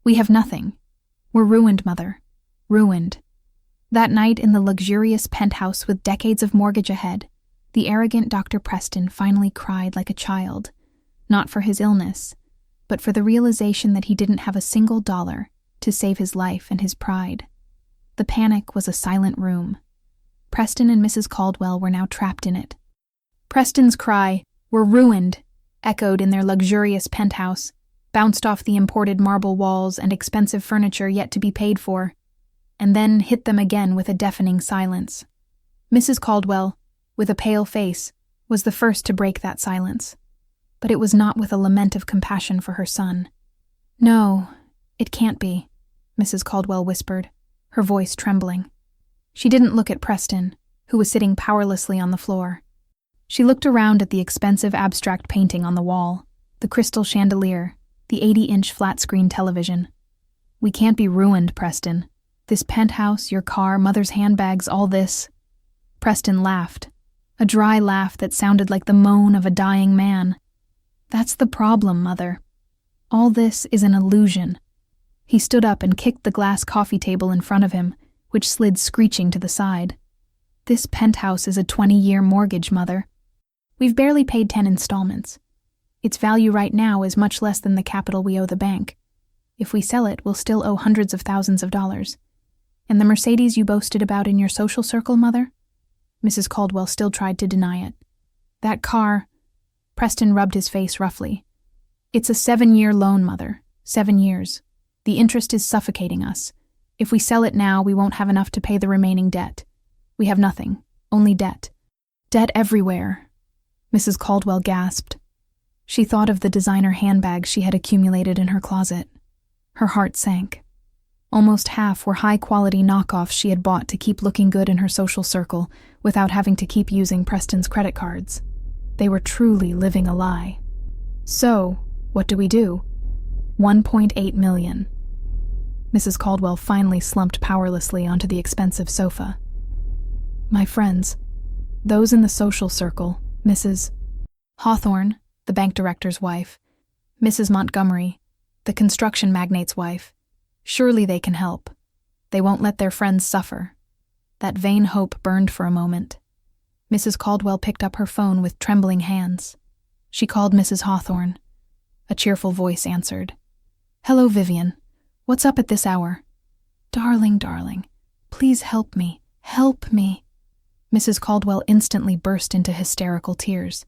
We have nothing. We're ruined, Mother. Ruined. That night in the luxurious penthouse with decades of mortgage ahead, the arrogant Dr. Preston finally cried like a child, not for his illness, but for the realization that he didn't have a single dollar to save his life and his pride. The panic was a silent room. Preston and Mrs. Caldwell were now trapped in it. Preston's cry, "We're ruined," echoed in their luxurious penthouse, bounced off the imported marble walls and expensive furniture yet to be paid for, and then hit them again with a deafening silence. Mrs. Caldwell, with a pale face, was the first to break that silence. But it was not with a lament of compassion for her son. No, it can't be, Mrs. Caldwell whispered, her voice trembling. She didn't look at Preston, who was sitting powerlessly on the floor. She looked around at the expensive abstract painting on the wall, the crystal chandelier, the 80-inch flat-screen television. We can't be ruined, Preston. This penthouse, your car, Mother's handbags, all this. Preston laughed, a dry laugh that sounded like the moan of a dying man. That's the problem, Mother. All this is an illusion. He stood up and kicked the glass coffee table in front of him, which slid screeching to the side. This penthouse is a 20-year mortgage, Mother. We've barely paid 10 installments. Its value right now is much less than the capital we owe the bank. If we sell it, we'll still owe hundreds of thousands of dollars. And the Mercedes you boasted about in your social circle, Mother? Mrs. Caldwell still tried to deny it. That car... Preston rubbed his face roughly. It's a 7-year loan, Mother. 7 years. The interest is suffocating us. If we sell it now, we won't have enough to pay the remaining debt. We have nothing, only debt. Debt everywhere. Mrs. Caldwell gasped. She thought of the designer handbags she had accumulated in her closet. Her heart sank. Almost half were high-quality knockoffs she had bought to keep looking good in her social circle without having to keep using Preston's credit cards. They were truly living a lie. So, what do we do? $1.8 million. Mrs. Caldwell finally slumped powerlessly onto the expensive sofa. My friends, those in the social circle, Mrs. Hawthorne, the bank director's wife, Mrs. Montgomery, the construction magnate's wife, surely they can help. They won't let their friends suffer. That vain hope burned for a moment. Mrs. Caldwell picked up her phone with trembling hands. She called Mrs. Hawthorne. A cheerful voice answered. Hello, Vivian. What's up at this hour? Darling, please help me. Help me. Mrs. Caldwell instantly burst into hysterical tears.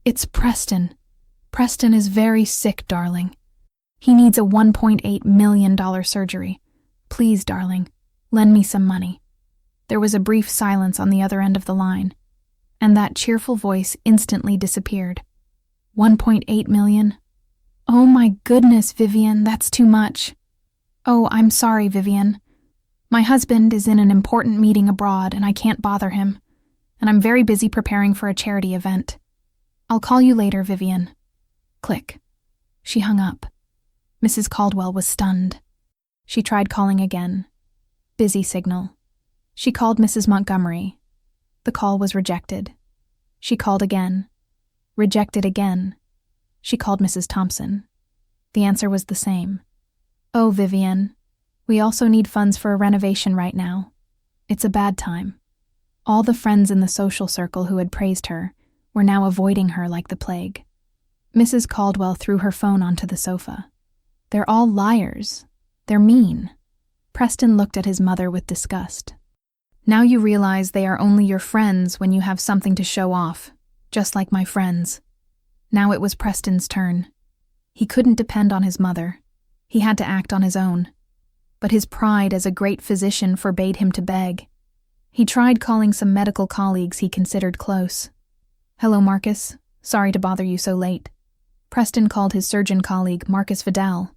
It's Preston. Preston is very sick, darling. He needs a $1.8 million surgery. Please, darling, lend me some money. There was a brief silence on the other end of the line, and that cheerful voice instantly disappeared. $1.8 million? Oh my goodness, Vivian, that's too much. Oh, I'm sorry, Vivian. My husband is in an important meeting abroad and I can't bother him, and I'm very busy preparing for a charity event. I'll call you later, Vivian. Click. She hung up. Mrs. Caldwell was stunned. She tried calling again. Busy signal. She called Mrs. Montgomery. The call was rejected. She called again. Rejected again. She called Mrs. Thompson. The answer was the same. Oh, Vivian, we also need funds for a renovation right now. It's a bad time. All the friends in the social circle who had praised her were now avoiding her like the plague. Mrs. Caldwell threw her phone onto the sofa. They're all liars. They're mean. Preston looked at his mother with disgust. Now you realize they are only your friends when you have something to show off, just like my friends. Now it was Preston's turn. He couldn't depend on his mother. He had to act on his own. But his pride as a great physician forbade him to beg. He tried calling some medical colleagues he considered close. Hello, Marcus. Sorry to bother you so late. Preston called his surgeon colleague, Marcus Vidal.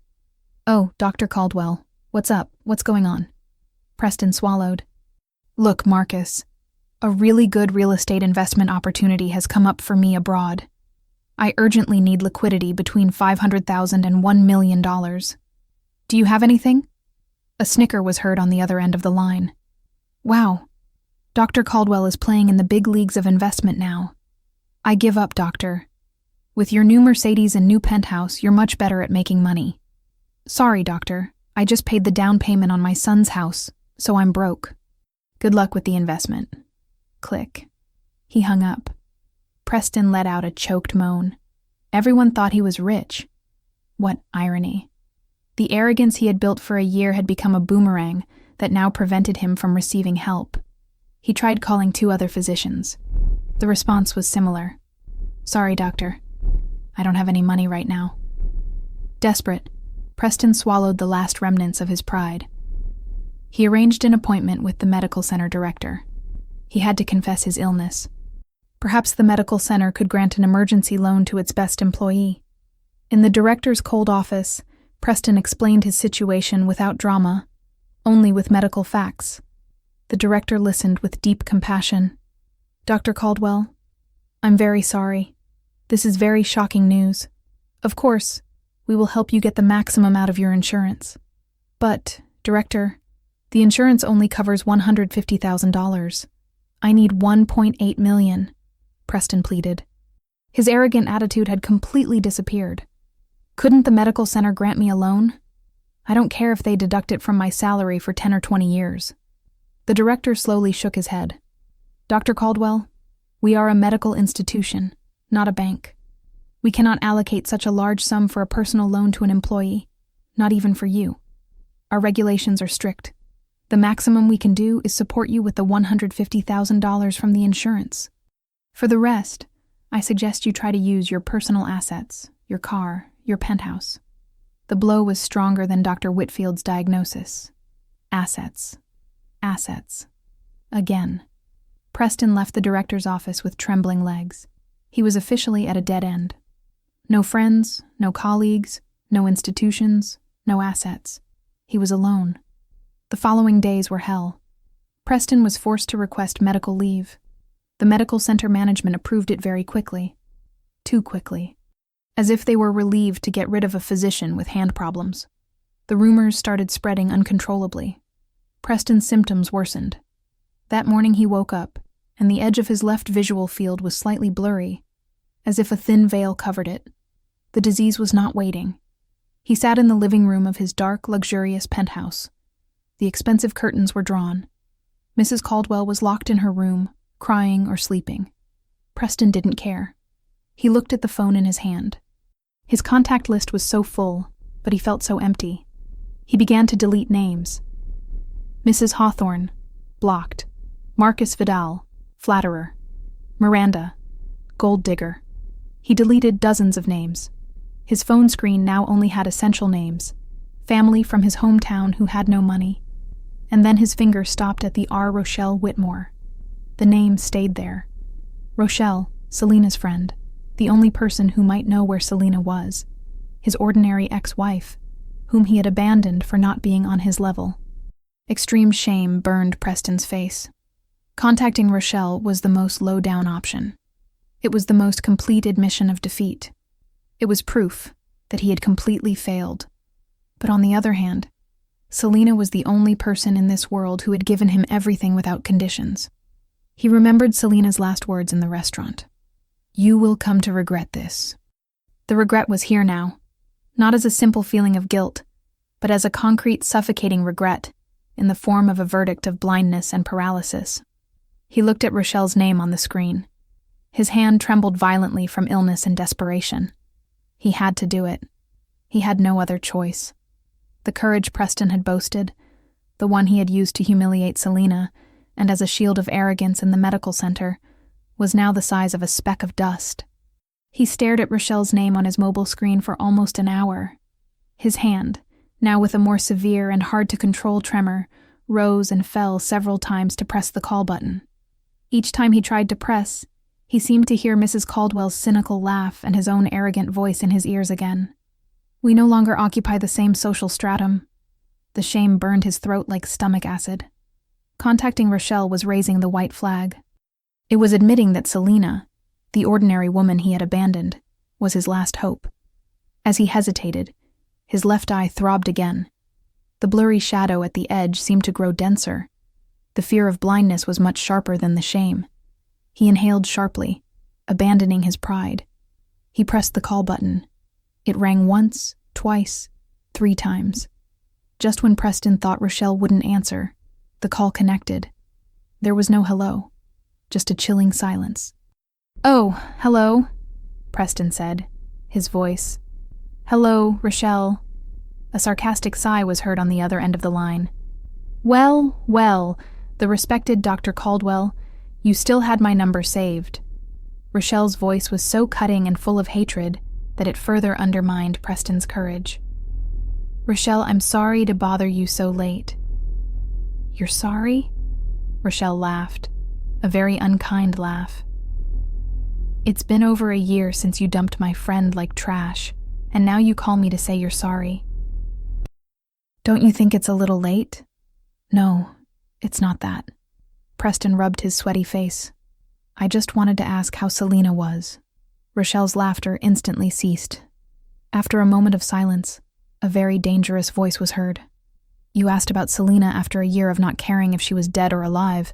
Oh, Dr. Caldwell. What's up? What's going on? Preston swallowed. Look, Marcus. A really good real estate investment opportunity has come up for me abroad. I urgently need liquidity between $500,000 and $1 million. Do you have anything? A snicker was heard on the other end of the line. Wow. Dr. Caldwell is playing in the big leagues of investment now. I give up, doctor. With your new Mercedes and new penthouse, you're much better at making money. Sorry, doctor. I just paid the down payment on my son's house, so I'm broke. Good luck with the investment. Click. He hung up. Preston let out a choked moan. Everyone thought he was rich. What irony. The arrogance he had built for a year had become a boomerang that now prevented him from receiving help. He tried calling 2 other physicians. The response was similar. Sorry, doctor. I don't have any money right now. Desperate, Preston swallowed the last remnants of his pride. He arranged an appointment with the medical center director. He had to confess his illness. Perhaps the medical center could grant an emergency loan to its best employee. In the director's cold office, Preston explained his situation without drama, only with medical facts. The director listened with deep compassion. Dr. Caldwell, I'm very sorry. This is very shocking news. Of course, we will help you get the maximum out of your insurance. But, Director, the insurance only covers $150,000. I need $1.8 million, Preston pleaded. His arrogant attitude had completely disappeared. Couldn't the medical center grant me a loan? I don't care if they deduct it from my salary for 10 or 20 years. The director slowly shook his head. Dr. Caldwell, we are a medical institution, not a bank. We cannot allocate such a large sum for a personal loan to an employee, not even for you. Our regulations are strict. The maximum we can do is support you with the $150,000 from the insurance. For the rest, I suggest you try to use your personal assets, your car, your penthouse. The blow was stronger than Dr. Whitfield's diagnosis. Assets. Assets. Again. Preston left the director's office with trembling legs. He was officially at a dead end. No friends, no colleagues, no institutions, no assets. He was alone. The following days were hell. Preston was forced to request medical leave. The medical center management approved it very quickly. Too quickly. As if they were relieved to get rid of a physician with hand problems. The rumors started spreading uncontrollably. Preston's symptoms worsened. That morning he woke up, and the edge of his left visual field was slightly blurry, as if a thin veil covered it. The disease was not waiting. He sat in the living room of his dark, luxurious penthouse. The expensive curtains were drawn. Mrs. Caldwell was locked in her room, crying or sleeping. Preston didn't care. He looked at the phone in his hand. His contact list was so full, but he felt so empty. He began to delete names. Mrs. Hawthorne, blocked. Marcus Vidal, flatterer. Miranda, gold digger. He deleted dozens of names. His phone screen now only had essential names. Family from his hometown who had no money. And then his finger stopped at the R. Rochelle Whitmore. The name stayed there. Rochelle, Selena's friend, the only person who might know where Selena was. His ordinary ex-wife, whom he had abandoned for not being on his level. Extreme shame burned Preston's face. Contacting Rochelle was the most low-down option. It was the most complete admission of defeat. It was proof that he had completely failed. But on the other hand, Selena was the only person in this world who had given him everything without conditions. He remembered Selena's last words in the restaurant. "You will come to regret this." The regret was here now, not as a simple feeling of guilt, but as a concrete, suffocating regret in the form of a verdict of blindness and paralysis. He looked at Rochelle's name on the screen. His hand trembled violently from illness and desperation. He had to do it. He had no other choice. The courage Preston had boasted, the one he had used to humiliate Selena, and as a shield of arrogance in the medical center, was now the size of a speck of dust. He stared at Rochelle's name on his mobile screen for almost an hour. His hand, now with a more severe and hard-to-control tremor, rose and fell several times to press the call button. Each time he tried to press, he seemed to hear Mrs. Caldwell's cynical laugh and his own arrogant voice in his ears again. "We no longer occupy the same social stratum." The shame burned his throat like stomach acid. Contacting Rochelle was raising the white flag. It was admitting that Selena, the ordinary woman he had abandoned, was his last hope. As he hesitated, his left eye throbbed again. The blurry shadow at the edge seemed to grow denser. The fear of blindness was much sharper than the shame. He inhaled sharply, abandoning his pride. He pressed the call button. It rang once, twice, 3 times. Just when Preston thought Rochelle wouldn't answer, the call connected. There was no hello, just a chilling silence. "Oh, hello," Preston said, his voice. "Hello, Rochelle." A sarcastic sigh was heard on the other end of the line. "Well, well, the respected Dr. Caldwell, you still had my number saved." Rochelle's voice was so cutting and full of hatred that it further undermined Preston's courage. "Rochelle, I'm sorry to bother you so late." "You're sorry?" Rochelle laughed, a very unkind laugh. "It's been over a year since you dumped my friend like trash, and now you call me to say you're sorry. Don't you think it's a little late?" "No, it's not that." Preston rubbed his sweaty face. "I just wanted to ask how Selena was." Rochelle's laughter instantly ceased. After a moment of silence, a very dangerous voice was heard. "You asked about Selena after a year of not caring if she was dead or alive.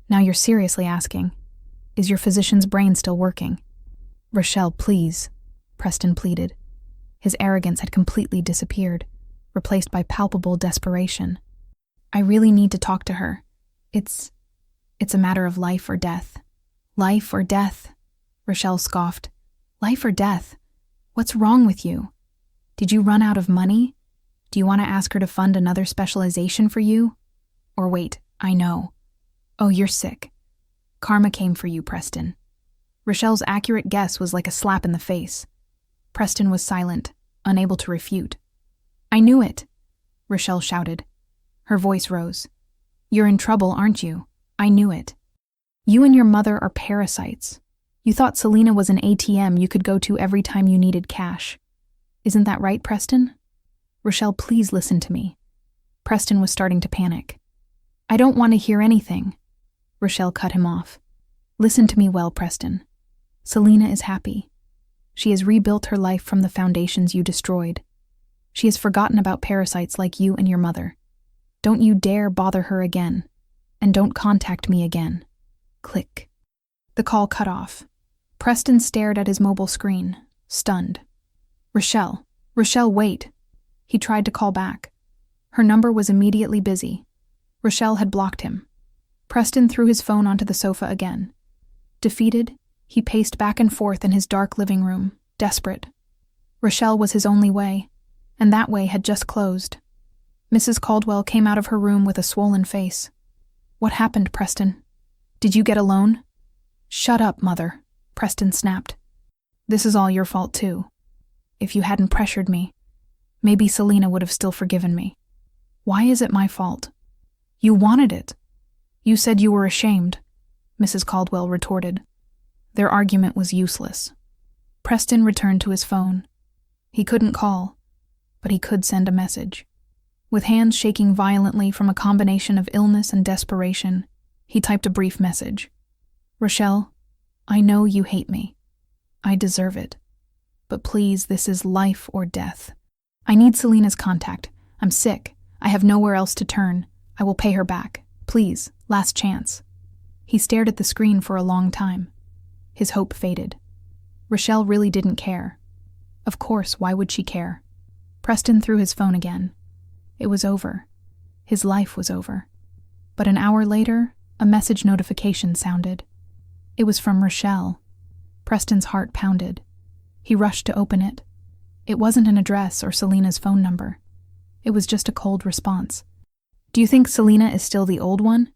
Now you're seriously asking, is your physician's brain still working?" "Rochelle, please," Preston pleaded. His arrogance had completely disappeared, replaced by palpable desperation. "I really need to talk to her. It's a matter of life or death." "Life or death?" Rochelle scoffed. "Life or death? What's wrong with you? Did you run out of money? Do you want to ask her to fund another specialization for you? Or wait, I know. Oh, you're sick. Karma came for you, Preston. Rochelle's accurate guess was like a slap in the face. Preston was silent, unable to refute. I knew it, Rochelle shouted. Her voice rose. You're in trouble, aren't you? I knew it. You and your mother are parasites. You thought Selena was an ATM you could go to every time you needed cash. Isn't that right, Preston? Rochelle, please listen to me. Preston was starting to panic. I don't want to hear anything. Rochelle cut him off. Listen to me well, Preston. Selena is happy. She has rebuilt her life from the foundations you destroyed. She has forgotten about parasites like you and your mother. Don't you dare bother her again. And don't contact me again. Click. The call cut off. Preston stared at his mobile screen, stunned. Rochelle, wait. He tried to call back. Her number was immediately busy. Rochelle had blocked him. Preston threw his phone onto the sofa again. Defeated, he paced back and forth in his dark living room, desperate. Rochelle was his only way, and that way had just closed. Mrs. Caldwell came out of her room with a swollen face. What happened, Preston? Did you get a loan? Shut up, Mother, Preston snapped. This is all your fault, too. If you hadn't pressured me, maybe Selena would have still forgiven me. Why is it my fault? You wanted it. You said you were ashamed, Mrs. Caldwell retorted. Their argument was useless. Preston returned to his phone. He couldn't call, but he could send a message. With hands shaking violently from a combination of illness and desperation, he typed a brief message. Rochelle, I know you hate me. I deserve it. But please, this is life or death. I need Selena's contact. I'm sick. I have nowhere else to turn. I will pay her back. Please, last chance. He stared at the screen for a long time. His hope faded. Rochelle really didn't care. Of course, why would she care? Preston threw his phone again. It was over. His life was over. But an hour later, a message notification sounded. It was from Rochelle. Preston's heart pounded. He rushed to open it. It wasn't an address or Selena's phone number. It was just a cold response. Do you think Selena is still the old one?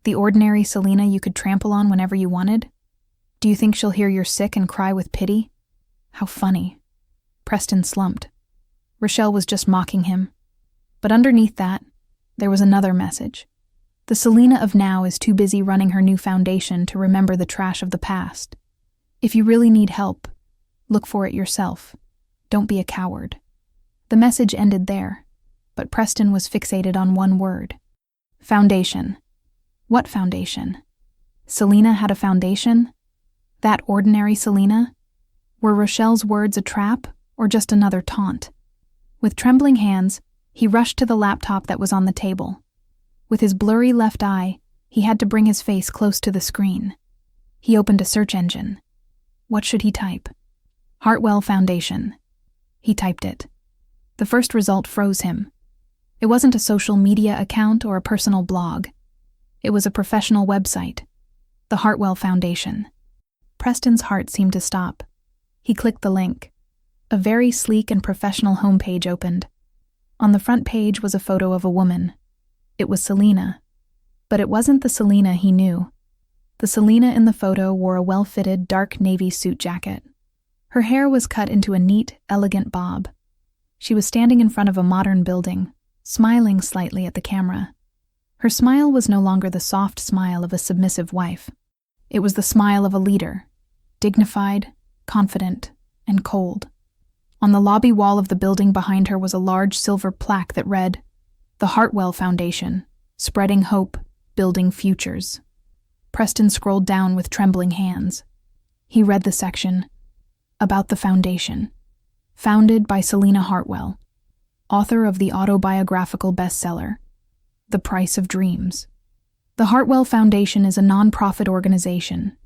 The ordinary Selena you could trample on whenever you wanted? Do you think she'll hear you're sick and cry with pity? How funny. Preston slumped. Rochelle was just mocking him. But underneath that, there was another message. The Selena of now is too busy running her new foundation to remember the trash of the past. If you really need help, look for it yourself. Don't be a coward. The message ended there, but Preston was fixated on one word. Foundation. What foundation? Selena had a foundation? That ordinary Selena? Were Rochelle's words a trap or just another taunt? With trembling hands, he rushed to the laptop that was on the table. With his blurry left eye, he had to bring his face close to the screen. He opened a search engine. What should he type? Hartwell Foundation. He typed it. The first result froze him. It wasn't a social media account or a personal blog. It was a professional website. The Hartwell Foundation. Preston's heart seemed to stop. He clicked the link. A very sleek and professional homepage opened. On the front page was a photo of a woman. It was Selena. But it wasn't the Selena he knew. The Selena in the photo wore a well-fitted dark navy suit jacket. Her hair was cut into a neat, elegant bob. She was standing in front of a modern building, smiling slightly at the camera. Her smile was no longer the soft smile of a submissive wife. It was the smile of a leader, dignified, confident, and cold. On the lobby wall of the building behind her was a large silver plaque that read, "The Hartwell Foundation, spreading hope, building futures." Preston scrolled down with trembling hands. He read the section, "About the Foundation, founded by Selena Hartwell, author of the autobiographical bestseller, The Price of Dreams. The Hartwell Foundation is a non-profit organization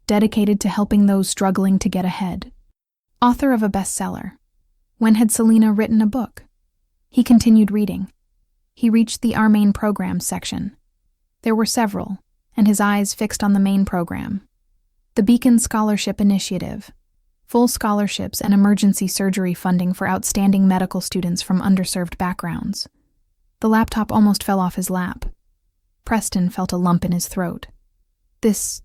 dedicated to helping those struggling to get ahead." Author of a bestseller. When had Selena written a book? He continued reading. He reached the Our Main Programs section. There were several, and his eyes fixed on the main program. The Beacon Scholarship Initiative. Full scholarships and emergency surgery funding for outstanding medical students from underserved backgrounds. The laptop almost fell off his lap. Preston felt a lump in his throat. This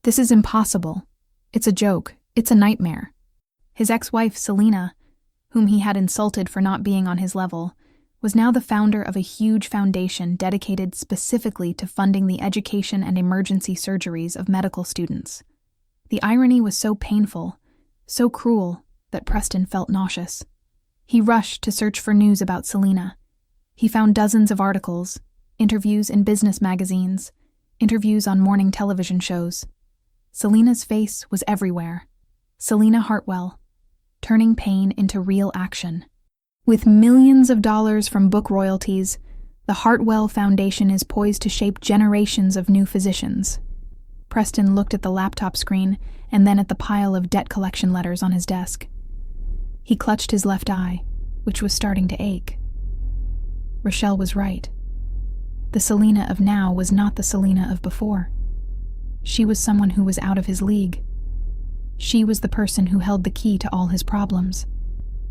is impossible. It's a joke. It's a nightmare. His ex-wife, Selena, whom he had insulted for not being on his level, was now the founder of a huge foundation dedicated specifically to funding the education and emergency surgeries of medical students. The irony was so painful, so cruel, that Preston felt nauseous. He rushed to search for news about Selena. He found dozens of articles, interviews in business magazines, interviews on morning television shows. Selena's face was everywhere. Selena Hartwell, turning pain into real action. With millions of dollars from book royalties, the Hartwell Foundation is poised to shape generations of new physicians. Preston looked at the laptop screen and then at the pile of debt collection letters on his desk. He clutched his left eye, which was starting to ache. Rochelle was right. The Selena of now was not the Selena of before. She was someone who was out of his league. She was the person who held the key to all his problems.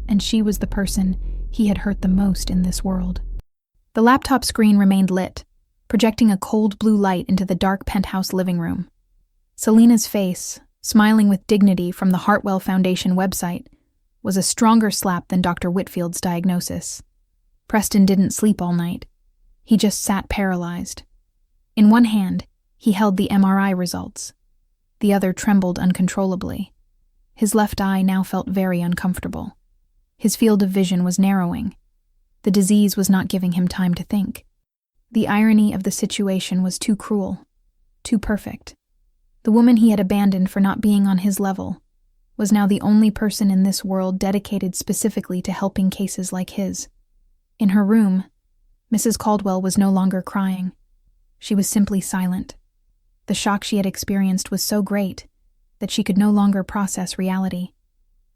And she was the person he had hurt the most in this world. The laptop screen remained lit, projecting a cold blue light into the dark penthouse living room. Selena's face, smiling with dignity from the Hartwell Foundation website, was a stronger slap than Dr. Whitfield's diagnosis. Preston didn't sleep all night. He just sat paralyzed. In one hand, he held the MRI results. The other trembled uncontrollably. His left eye now felt very uncomfortable. His field of vision was narrowing. The disease was not giving him time to think. The irony of the situation was too cruel, too perfect. The woman he had abandoned for not being on his level was now the only person in this world dedicated specifically to helping cases like his. In her room, Mrs. Caldwell was no longer crying. She was simply silent. The shock she had experienced was so great that she could no longer process reality.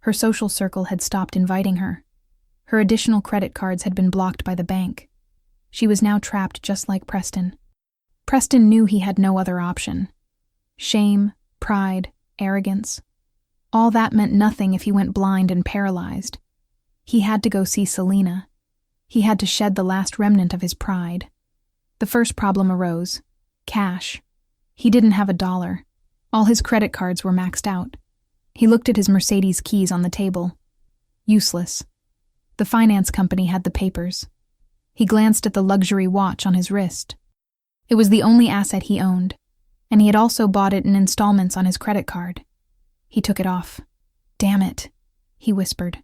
Her social circle had stopped inviting her. Her additional credit cards had been blocked by the bank. She was now trapped just like Preston. Preston knew he had no other option. Shame, pride, arrogance. All that meant nothing if he went blind and paralyzed. He had to go see Selena. He had to shed the last remnant of his pride. The first problem arose: cash. He didn't have $1. All his credit cards were maxed out. He looked at his Mercedes keys on the table. Useless. The finance company had the papers. He glanced at the luxury watch on his wrist. It was the only asset he owned, and he had also bought it in installments on his credit card. He took it off. "Damn it," he whispered.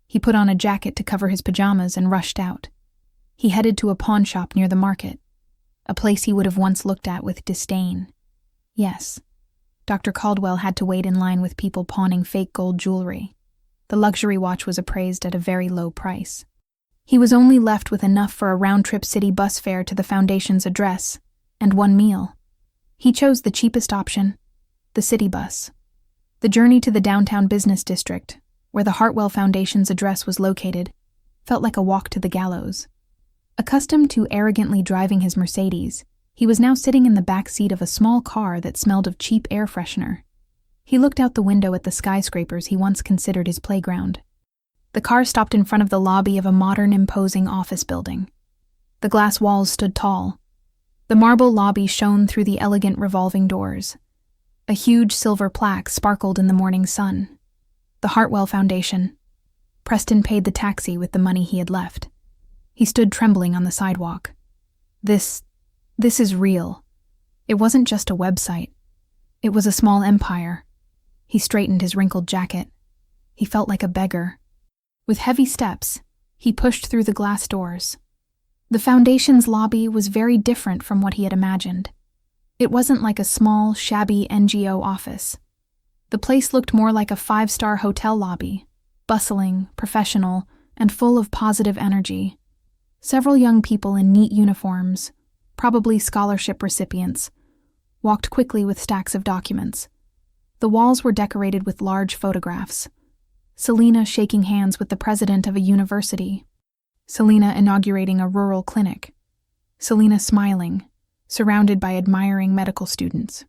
He put on a jacket to cover his pajamas and rushed out. He headed to a pawn shop near the market, a place he would have once looked at with disdain. Yes, Dr. Caldwell had to wait in line with people pawning fake gold jewelry. The luxury watch was appraised at a very low price. He was only left with enough for a round-trip city bus fare to the Foundation's address, and one meal. He chose the cheapest option, the city bus. The journey to the downtown business district, where the Hartwell Foundation's address was located, felt like a walk to the gallows. Accustomed to arrogantly driving his Mercedes, he was now sitting in the back seat of a small car that smelled of cheap air freshener. He looked out the window at the skyscrapers he once considered his playground. The car stopped in front of the lobby of a modern, imposing office building. The glass walls stood tall. The marble lobby shone through the elegant revolving doors. A huge silver plaque sparkled in the morning sun. The Hartwell Foundation. Preston paid the taxi with the money he had left. He stood trembling on the sidewalk. This is real. It wasn't just a website. It was a small empire. He straightened his wrinkled jacket. He felt like a beggar. With heavy steps, he pushed through the glass doors. The Foundation's lobby was very different from what he had imagined. It wasn't like a small, shabby NGO office. The place looked more like a 5-star hotel lobby, bustling, professional, and full of positive energy. Several young people in neat uniforms, probably scholarship recipients, walked quickly with stacks of documents. The walls were decorated with large photographs. Selena shaking hands with the president of a university. Selena inaugurating a rural clinic. Selena smiling, surrounded by admiring medical students.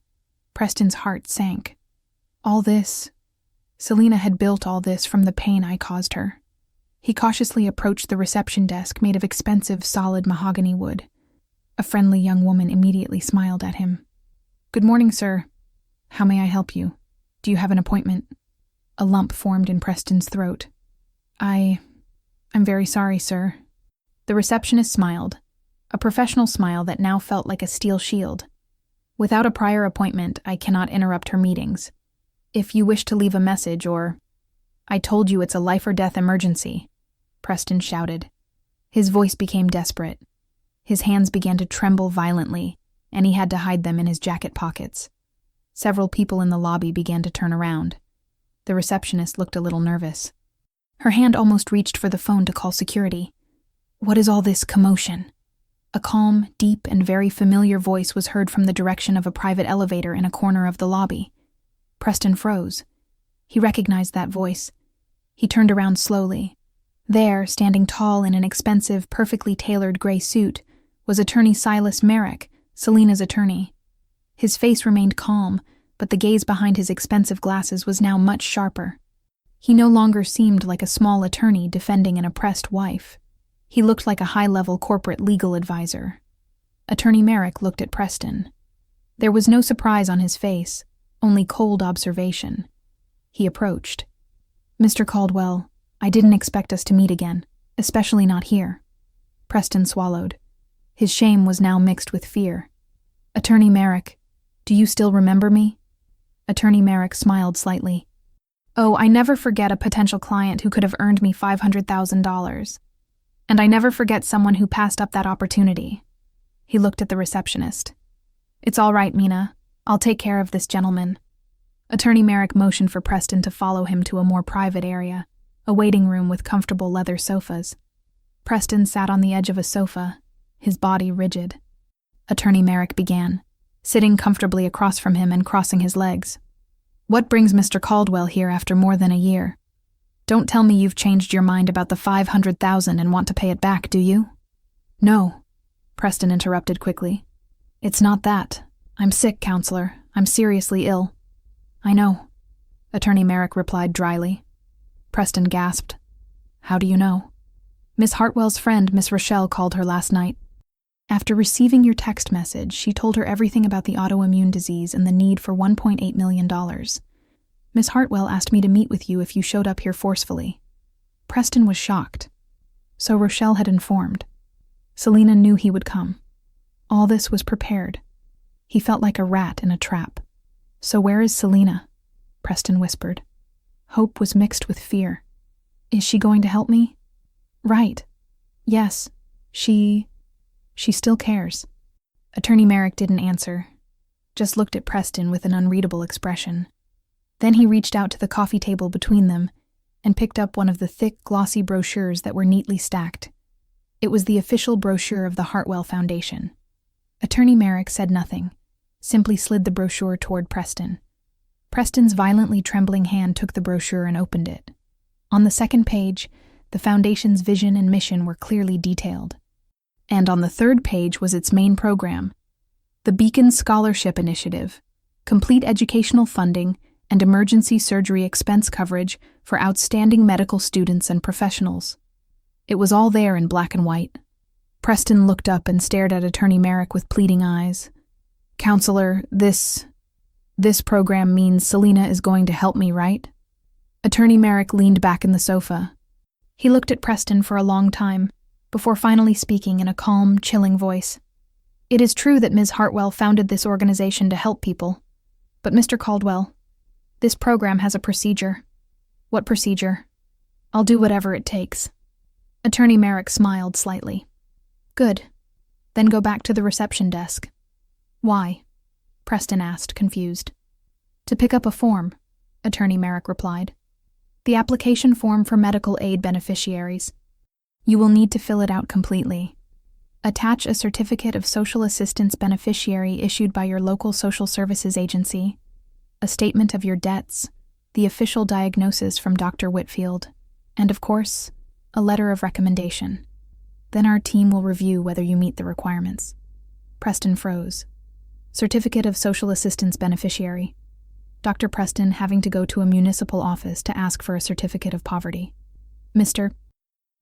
Preston's heart sank. All this, Selena had built all this from the pain I caused her. He cautiously approached the reception desk made of expensive, solid mahogany wood. A friendly young woman immediately smiled at him. "Good morning, sir. How may I help you? Do you have an appointment?" A lump formed in Preston's throat. I'm very sorry, sir." The receptionist smiled, a professional smile that now felt like a steel shield. "Without a prior appointment, I cannot interrupt her meetings. If you wish to leave a message or—" "I told you it's a life or death emergency," Preston shouted. His voice became desperate. His hands began to tremble violently, and he had to hide them in his jacket pockets. Several people in the lobby began to turn around. The receptionist looked a little nervous. Her hand almost reached for the phone to call security. What is all this commotion? A calm, deep, and very familiar voice was heard from the direction of a private elevator in a corner of the lobby. Preston froze. He recognized that voice. He turned around slowly. There, standing tall in an expensive, perfectly tailored gray suit, was Attorney Silas Merrick, Selena's attorney. His face remained calm, but the gaze behind his expensive glasses was now much sharper. He no longer seemed like a small attorney defending an oppressed wife. He looked like a high-level corporate legal advisor. Attorney Merrick looked at Preston. There was no surprise on his face, only cold observation. He approached. "Mr. Caldwell, I didn't expect us to meet again, especially not here." Preston swallowed. His shame was now mixed with fear. "Attorney Merrick, do you still remember me?" Attorney Merrick smiled slightly. "Oh, I never forget a potential client who could have earned me $500,000. And I never forget someone who passed up that opportunity." He looked at the receptionist. "It's all right, Mina. I'll take care of this gentleman." Attorney Merrick motioned for Preston to follow him to a more private area, a waiting room with comfortable leather sofas. Preston sat on the edge of a sofa, his body rigid. Attorney Merrick began, sitting comfortably across from him and crossing his legs. "What brings Mr. Caldwell here after more than a year? Don't tell me you've changed your mind about the $500,000 and want to pay it back, do you?" "No," Preston interrupted quickly. "It's not that. I'm sick, counselor. I'm seriously ill." "I know," Attorney Merrick replied dryly. Preston gasped. "How do you know?" "Miss Hartwell's friend, Miss Rochelle, called her last night. After receiving your text message, she told her everything about the autoimmune disease and the need for $1.8 million. Miss Hartwell asked me to meet with you if you showed up here forcefully." Preston was shocked. So Rochelle had informed. Selena knew he would come. All this was prepared. He felt like a rat in a trap. "So where is Selena?" Preston whispered. Hope was mixed with fear. "Is she going to help me?" "Right. Yes. She still cares." Attorney Merrick didn't answer, just looked at Preston with an unreadable expression. Then he reached out to the coffee table between them and picked up one of the thick, glossy brochures that were neatly stacked. It was the official brochure of the Hartwell Foundation. Attorney Merrick said nothing, simply slid the brochure toward Preston. Preston's violently trembling hand took the brochure and opened it. On the second page, the Foundation's vision and mission were clearly detailed. And on the third page was its main program, the Beacon Scholarship Initiative, complete educational funding and emergency surgery expense coverage for outstanding medical students and professionals. It was all there in black and white. Preston looked up and stared at Attorney Merrick with pleading eyes. "Counselor, this program means Selena is going to help me, right?" Attorney Merrick leaned back in the sofa. He looked at Preston for a long time, before finally speaking in a calm, chilling voice. "It is true that Ms. Hartwell founded this organization to help people. But Mr. Caldwell, this program has a procedure." "What procedure?" "I'll do whatever it takes." Attorney Merrick smiled slightly. "Good. Then go back to the reception desk." "Why?" Preston asked, confused. "To pick up a form," Attorney Merrick replied. "The application form for medical aid beneficiaries. You will need to fill it out completely. Attach a certificate of social assistance beneficiary issued by your local social services agency, a statement of your debts, the official diagnosis from Dr. Whitfield, and of course, a letter of recommendation. Then our team will review whether you meet the requirements." Preston froze. Certificate of social assistance beneficiary. Dr. Preston having to go to a municipal office to ask for a certificate of poverty. "Mr.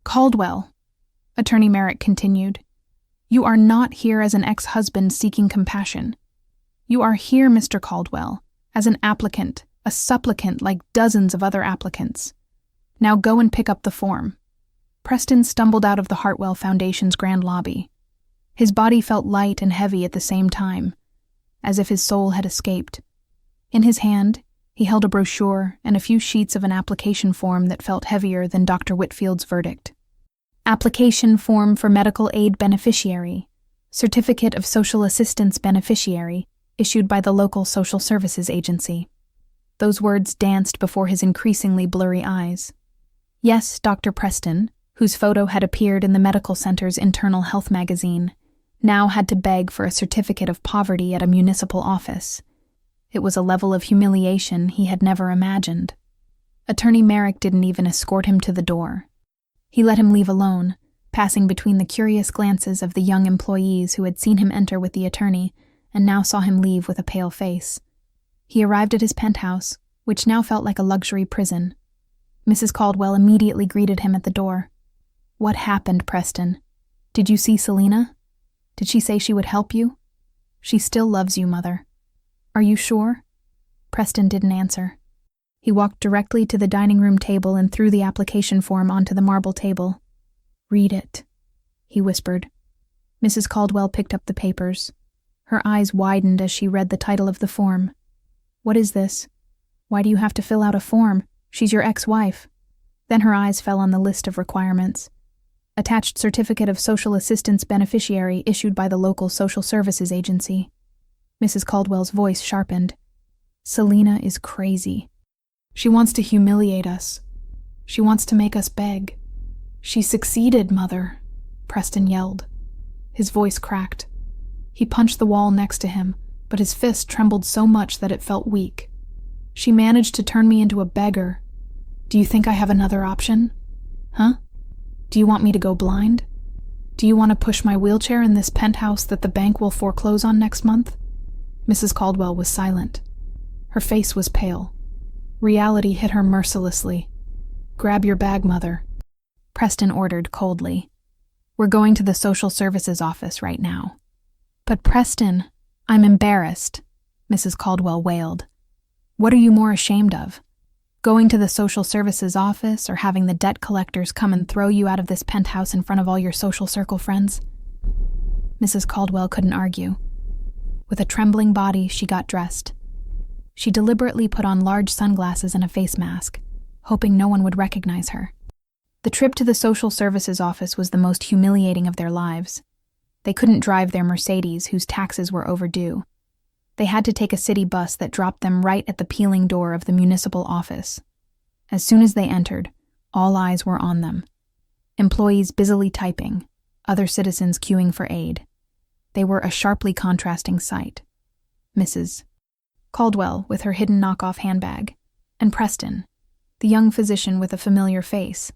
Caldwell," Attorney Merrick continued, You are not here as an ex-husband seeking compassion. You are here, Mr. Caldwell, as an applicant, a supplicant like dozens of other applicants. Now go and pick up the form." Preston stumbled out of the Hartwell Foundation's grand lobby. His body felt light and heavy at the same time, as if his soul had escaped. In his hand, he held a brochure and a few sheets of an application form that felt heavier than Dr. Whitfield's verdict. Application form for medical aid beneficiary, certificate of social assistance beneficiary, issued by the local social services agency. Those words danced before his increasingly blurry eyes. Yes, Dr. Preston, whose photo had appeared in the medical center's internal health magazine, now had to beg for a certificate of poverty at a municipal office. It was a level of humiliation he had never imagined. Attorney Merrick didn't even escort him to the door. He let him leave alone, passing between the curious glances of the young employees who had seen him enter with the attorney and now saw him leave with a pale face. He arrived at his penthouse, which now felt like a luxury prison. Mrs. Caldwell immediately greeted him at the door. "What happened, Preston? Did you see Selina? Did she say she would help you?" "She still loves you, Mother." "Are you sure?" Preston didn't answer. He walked directly to the dining room table and threw the application form onto the marble table. "Read it," he whispered. Mrs. Caldwell picked up the papers. Her eyes widened as she read the title of the form. "What is this? Why do you have to fill out a form? She's your ex-wife." Then her eyes fell on the list of requirements. Attached certificate of social assistance beneficiary issued by the local social services agency. Mrs. Caldwell's voice sharpened. "Selina is crazy. She wants to humiliate us. She wants to make us beg. She succeeded, Mother," Preston yelled. His voice cracked. He punched the wall next to him, but his fist trembled so much that it felt weak. "She managed to turn me into a beggar. Do you think I have another option? Huh? Do you want me to go blind? Do you want to push my wheelchair in this penthouse that the bank will foreclose on next month?" Mrs. Caldwell was silent. Her face was pale. Reality hit her mercilessly. "Grab your bag, Mother," Preston ordered coldly. "We're going to the social services office right now." "But Preston, I'm embarrassed," Mrs. Caldwell wailed. "What are you more ashamed of? Going to the social services office or having the debt collectors come and throw you out of this penthouse in front of all your social circle friends?" Mrs. Caldwell couldn't argue. With a trembling body, she got dressed. She deliberately put on large sunglasses and a face mask, hoping no one would recognize her. The trip to the social services office was the most humiliating of their lives. They couldn't drive their Mercedes, whose taxes were overdue. They had to take a city bus that dropped them right at the peeling door of the municipal office. As soon as they entered, all eyes were on them. Employees busily typing, other citizens queuing for aid. They were a sharply contrasting sight. Mrs. Caldwell with her hidden knockoff handbag, and Preston, the young physician with a familiar face,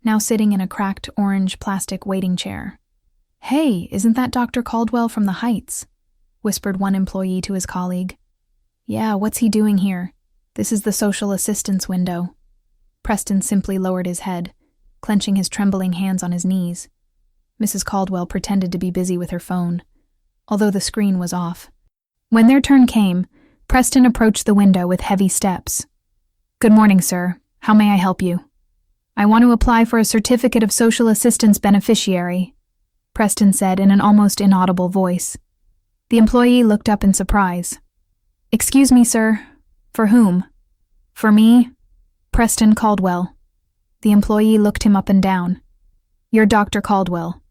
now sitting in a cracked orange plastic waiting chair. "Hey, isn't that Dr. Caldwell from the Heights?" whispered one employee to his colleague. "Yeah, what's he doing here? This is the social assistance window." Preston simply lowered his head, clenching his trembling hands on his knees. Mrs. Caldwell pretended to be busy with her phone, although the screen was off. When their turn came, Preston approached the window with heavy steps. "Good morning, sir. How may I help you?" "I want to apply for a certificate of social assistance beneficiary," Preston said in an almost inaudible voice. The employee looked up in surprise. "Excuse me, sir. For whom?" "For me, Preston Caldwell." The employee looked him up and down. "You're Dr. Caldwell.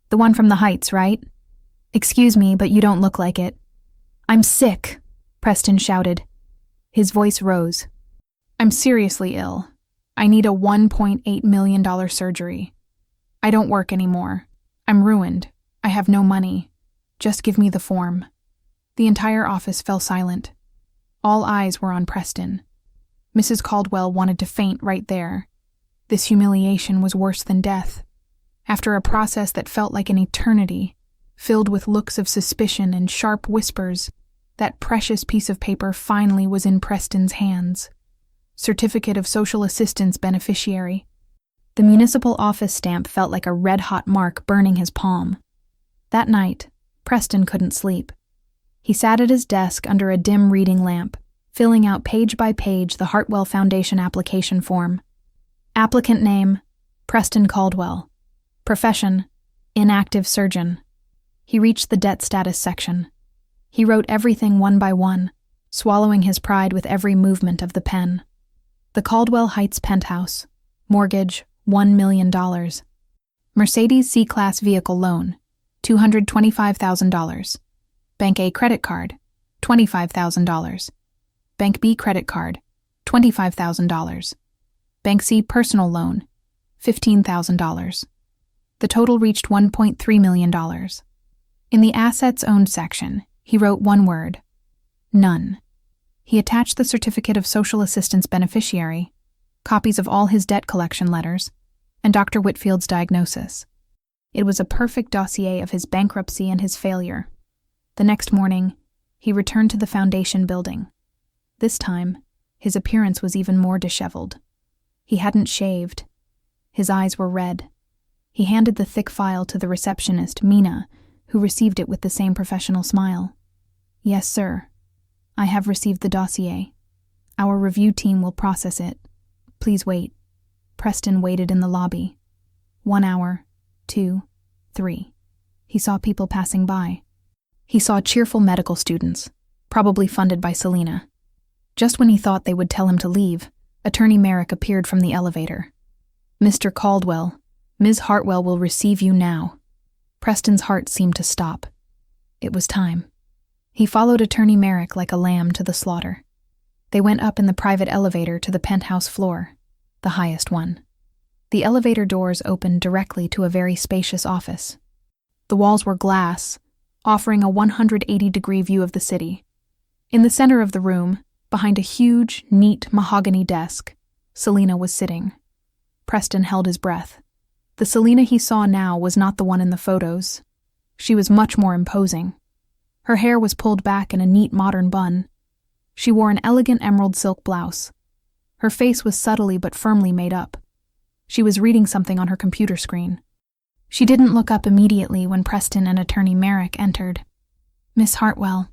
The one from the Heights, right?" "Excuse me, but you don't look like it." "I'm sick," Preston shouted. His voice rose. "I'm seriously ill. I need a $1.8 million surgery. I don't work anymore. I'm ruined. I have no money. Just give me the form." The entire office fell silent. All eyes were on Preston. Mrs. Caldwell wanted to faint right there. This humiliation was worse than death. After a process that felt like an eternity, filled with looks of suspicion and sharp whispers, that precious piece of paper finally was in Preston's hands. Certificate of Social Assistance Beneficiary. The municipal office stamp felt like a red-hot mark burning his palm. That night, Preston couldn't sleep. He sat at his desk under a dim reading lamp, filling out page by page the Hartwell Foundation application form. Applicant name, Preston Caldwell. Profession, inactive surgeon. He reached the debt status section. He wrote everything one by one, swallowing his pride with every movement of the pen. The Caldwell Heights penthouse. Mortgage, $1 million. Mercedes C-Class vehicle loan, $225,000. Bank A credit card, $25,000. Bank B credit card, $25,000. Bank C personal loan, $15,000. The total reached $1.3 million. In the assets owned section, he wrote one word: none. He attached the certificate of social assistance beneficiary, copies of all his debt collection letters, and Dr. Whitfield's diagnosis. It was a perfect dossier of his bankruptcy and his failure. The next morning, he returned to the foundation building. This time, his appearance was even more disheveled. He hadn't shaved. His eyes were red. He handed the thick file to the receptionist, Mina, who received it with the same professional smile. "Yes, sir. I have received the dossier. Our review team will process it. Please wait." Preston waited in the lobby. 1 hour, 2, 3. He saw people passing by. He saw cheerful medical students, probably funded by Selina. Just when he thought they would tell him to leave, Attorney Merrick appeared from the elevator. "Mr. Caldwell, Ms. Hartwell will receive you now." Preston's heart seemed to stop. It was time. He followed Attorney Merrick like a lamb to the slaughter. They went up in the private elevator to the penthouse floor, the highest one. The elevator doors opened directly to a very spacious office. The walls were glass, offering a 180-degree view of the city. In the center of the room, behind a huge, neat mahogany desk, Selina was sitting. Preston held his breath. The Selina he saw now was not the one in the photos. She was much more imposing. Her hair was pulled back in a neat modern bun. She wore an elegant emerald silk blouse. Her face was subtly but firmly made up. She was reading something on her computer screen. She didn't look up immediately when Preston and Attorney Merrick entered. "Miss Hartwell,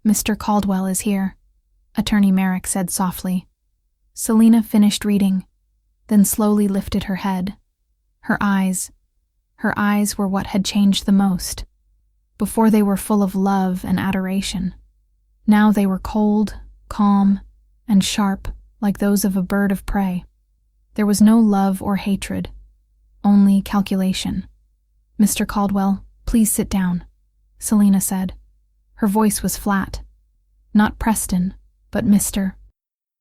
Mr. Caldwell is here," Attorney Merrick said softly. Selina finished reading, then slowly lifted her head. Her eyes were what had changed the most. Before they were full of love and adoration. Now they were cold, calm, and sharp like those of a bird of prey. There was no love or hatred, only calculation. "Mr. Caldwell, please sit down," Selina said. Her voice was flat. Not Preston, but Mr.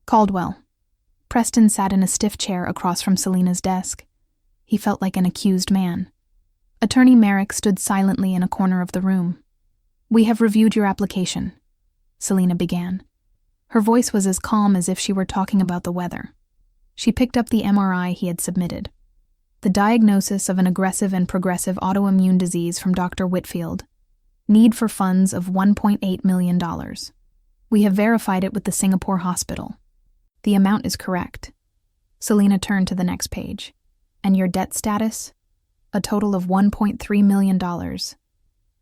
Caldwell. Preston sat in a stiff chair across from Selina's desk. He felt like an accused man. Attorney Merrick stood silently in a corner of the room. "We have reviewed your application," Selina began. Her voice was as calm as if she were talking about the weather. She picked up the MRI he had submitted. The diagnosis of an aggressive and progressive autoimmune disease from Dr. Whitfield. Need for funds of $1.8 million. We have verified it with the Singapore hospital. The amount is correct. Selina turned to the next page. "And your debt status? A total of $1.3 million.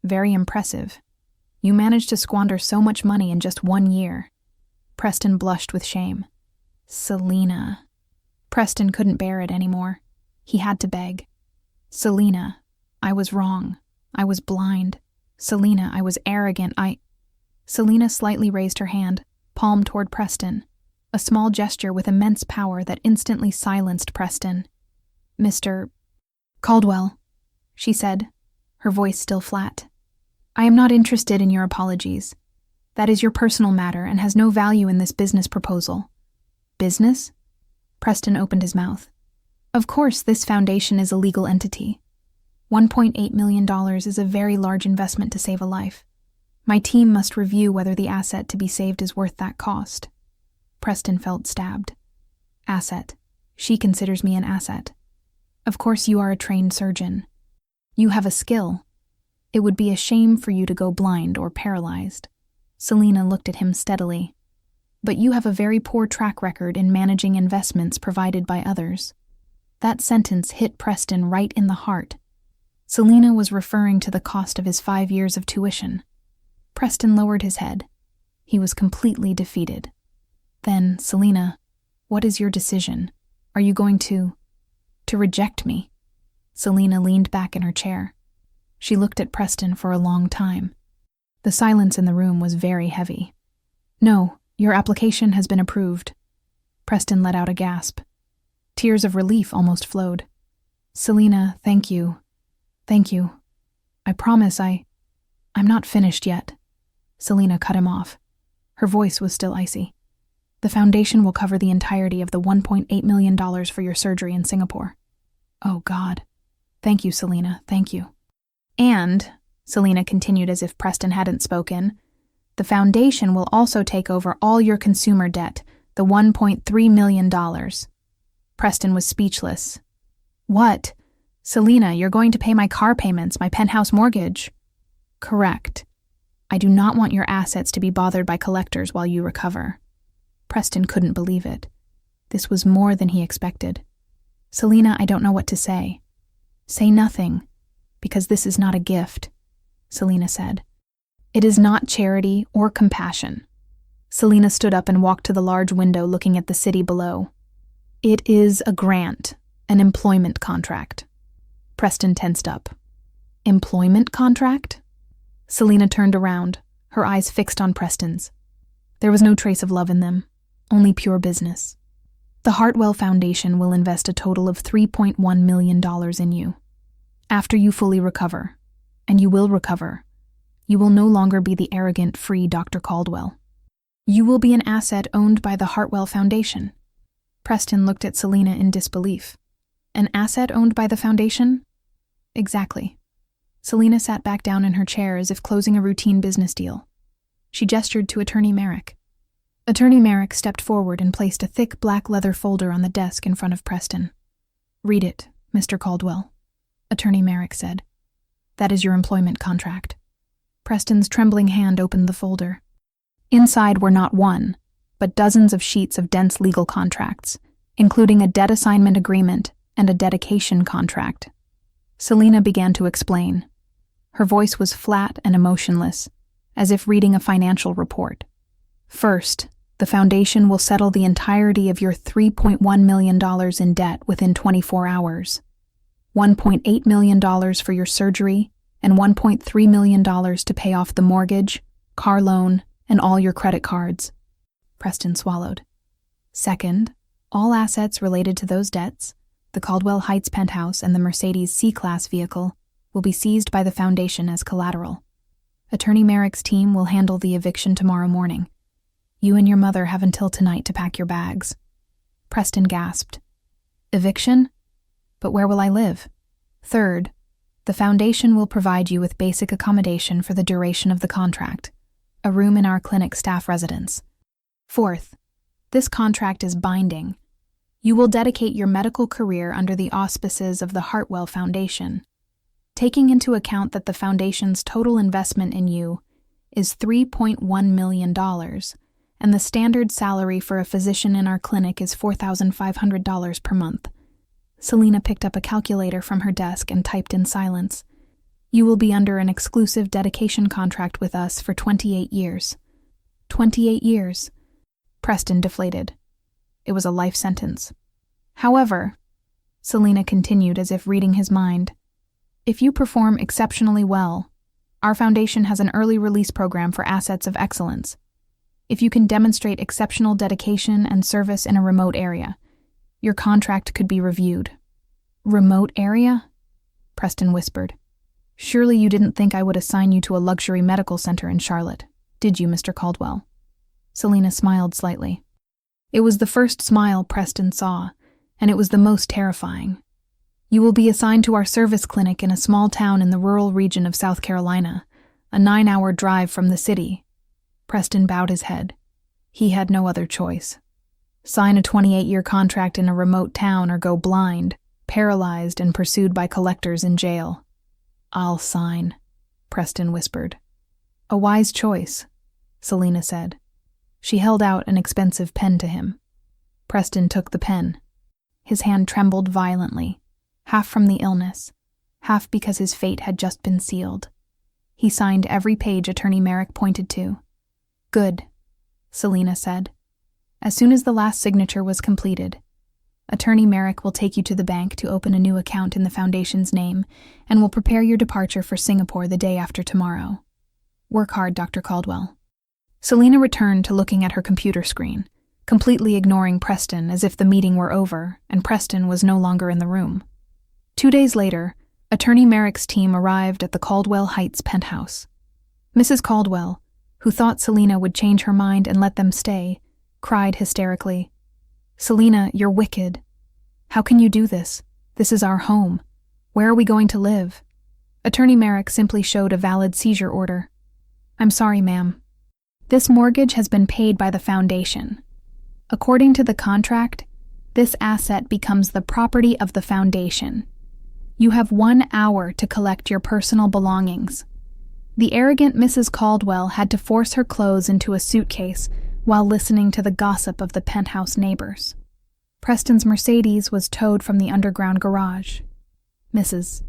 Very impressive. You managed to squander so much money in just 1 year." Preston blushed with shame. "Selina." Preston couldn't bear it anymore. He had to beg. "Selina, I was wrong. I was blind. Selina, I was arrogant. Selina slightly raised her hand, palm toward Preston, a small gesture with immense power that instantly silenced Preston. "Mr. Caldwell," she said, her voice still flat. "I am not interested in your apologies. That is your personal matter and has no value in this business proposal." "Business?" Preston opened his mouth. "Of course, this foundation is a legal entity. $1.8 million is a very large investment to save a life. My team must review whether the asset to be saved is worth that cost." Preston felt stabbed. "Asset. She considers me an asset. Of course you are a trained surgeon. You have a skill. It would be a shame for you to go blind or paralyzed." Selina looked at him steadily. "But you have a very poor track record in managing investments provided by others." That sentence hit Preston right in the heart. Selina was referring to the cost of his 5 years of tuition. Preston lowered his head. He was completely defeated. Then, Selina, what is your decision? Are you going to reject me? Selina leaned back in her chair. She looked at Preston for a long time. The silence in the room was very heavy. No, your application has been approved. Preston let out a gasp. Tears of relief almost flowed. Selina, thank you. Thank you. I promise I'm not finished yet. Selina cut him off. Her voice was still icy. The foundation will cover the entirety of the $1.8 million for your surgery in Singapore. Oh, God. Thank you, Selina, thank you. And, Selina continued as if Preston hadn't spoken, the foundation will also take over all your consumer debt, the $1.3 million. Preston was speechless. What? Selina, you're going to pay my car payments, my penthouse mortgage. Correct. I do not want your assets to be bothered by collectors while you recover. Preston couldn't believe it. This was more than he expected. Selina, I don't know what to say. Say nothing, because this is not a gift, Selina said. It is not charity or compassion. Selina stood up and walked to the large window looking at the city below. It is a grant, an employment contract. Preston tensed up. Employment contract? Selina turned around, her eyes fixed on Preston's. There was no trace of love in them, only pure business. The Hartwell Foundation will invest a total of $3.1 million in you. After you fully recover, and you will recover, you will no longer be the arrogant, free Dr. Caldwell. You will be an asset owned by the Hartwell Foundation. Preston looked at Selina in disbelief. An asset owned by the foundation? Exactly. Selina sat back down in her chair as if closing a routine business deal. She gestured to Attorney Merrick. Attorney Merrick stepped forward and placed a thick black leather folder on the desk in front of Preston. Read it, Mr. Caldwell, Attorney Merrick said. That is your employment contract. Preston's trembling hand opened the folder. Inside were not one, but dozens of sheets of dense legal contracts, including a debt assignment agreement and a dedication contract. Selina began to explain. Her voice was flat and emotionless, as if reading a financial report. First, the foundation will settle the entirety of your $3.1 million in debt within 24 hours. $1.8 million for your surgery, and $1.3 million to pay off the mortgage, car loan, and all your credit cards. Preston swallowed. Second, all assets related to those debts, the Caldwell Heights penthouse and the Mercedes C-Class vehicle, will be seized by the foundation as collateral. Attorney Merrick's team will handle the eviction tomorrow morning. You and your mother have until tonight to pack your bags. Preston gasped. Eviction? But where will I live? Third, the foundation will provide you with basic accommodation for the duration of the contract, a room in our clinic staff residence. Fourth, this contract is binding. You will dedicate your medical career under the auspices of the Hartwell Foundation. Taking into account that the foundation's total investment in you is $3.1 million, and the standard salary for a physician in our clinic is $4,500 per month. Selina picked up a calculator from her desk and typed in silence. You will be under an exclusive dedication contract with us for 28 years. 28 years. Preston deflated. It was a life sentence. However, Selina continued as if reading his mind, if you perform exceptionally well, our foundation has an early release program for assets of excellence. If you can demonstrate exceptional dedication and service in a remote area, your contract could be reviewed. Remote area? Preston whispered. Surely you didn't think I would assign you to a luxury medical center in Charlotte, did you, Mr. Caldwell? Selina smiled slightly. It was the first smile Preston saw, and it was the most terrifying. You will be assigned to our service clinic in a small town in the rural region of South Carolina, a 9-hour drive from the city. Preston bowed his head. He had no other choice. Sign a 28-year contract in a remote town or go blind, paralyzed and pursued by collectors in jail. I'll sign, Preston whispered. A wise choice, Selina said. She held out an expensive pen to him. Preston took the pen. His hand trembled violently, half from the illness, half because his fate had just been sealed. He signed every page Attorney Merrick pointed to. "Good," Selina said. As soon as the last signature was completed, Attorney Merrick will take you to the bank to open a new account in the Foundation's name and will prepare your departure for Singapore the day after tomorrow. Work hard, Dr. Caldwell. Selina returned to looking at her computer screen, completely ignoring Preston as if the meeting were over and Preston was no longer in the room. 2 days later, Attorney Merrick's team arrived at the Caldwell Heights penthouse. Mrs. Caldwell, who thought Selina would change her mind and let them stay, cried hysterically, "Selina, you're wicked. How can you do this? This is our home. Where are we going to live?" Attorney Merrick simply showed a valid seizure order. "I'm sorry, ma'am. This mortgage has been paid by the Foundation. According to the contract, this asset becomes the property of the Foundation. You have 1 hour to collect your personal belongings." The arrogant Mrs. Caldwell had to force her clothes into a suitcase while listening to the gossip of the penthouse neighbors. Preston's Mercedes was towed from the underground garage. Mrs.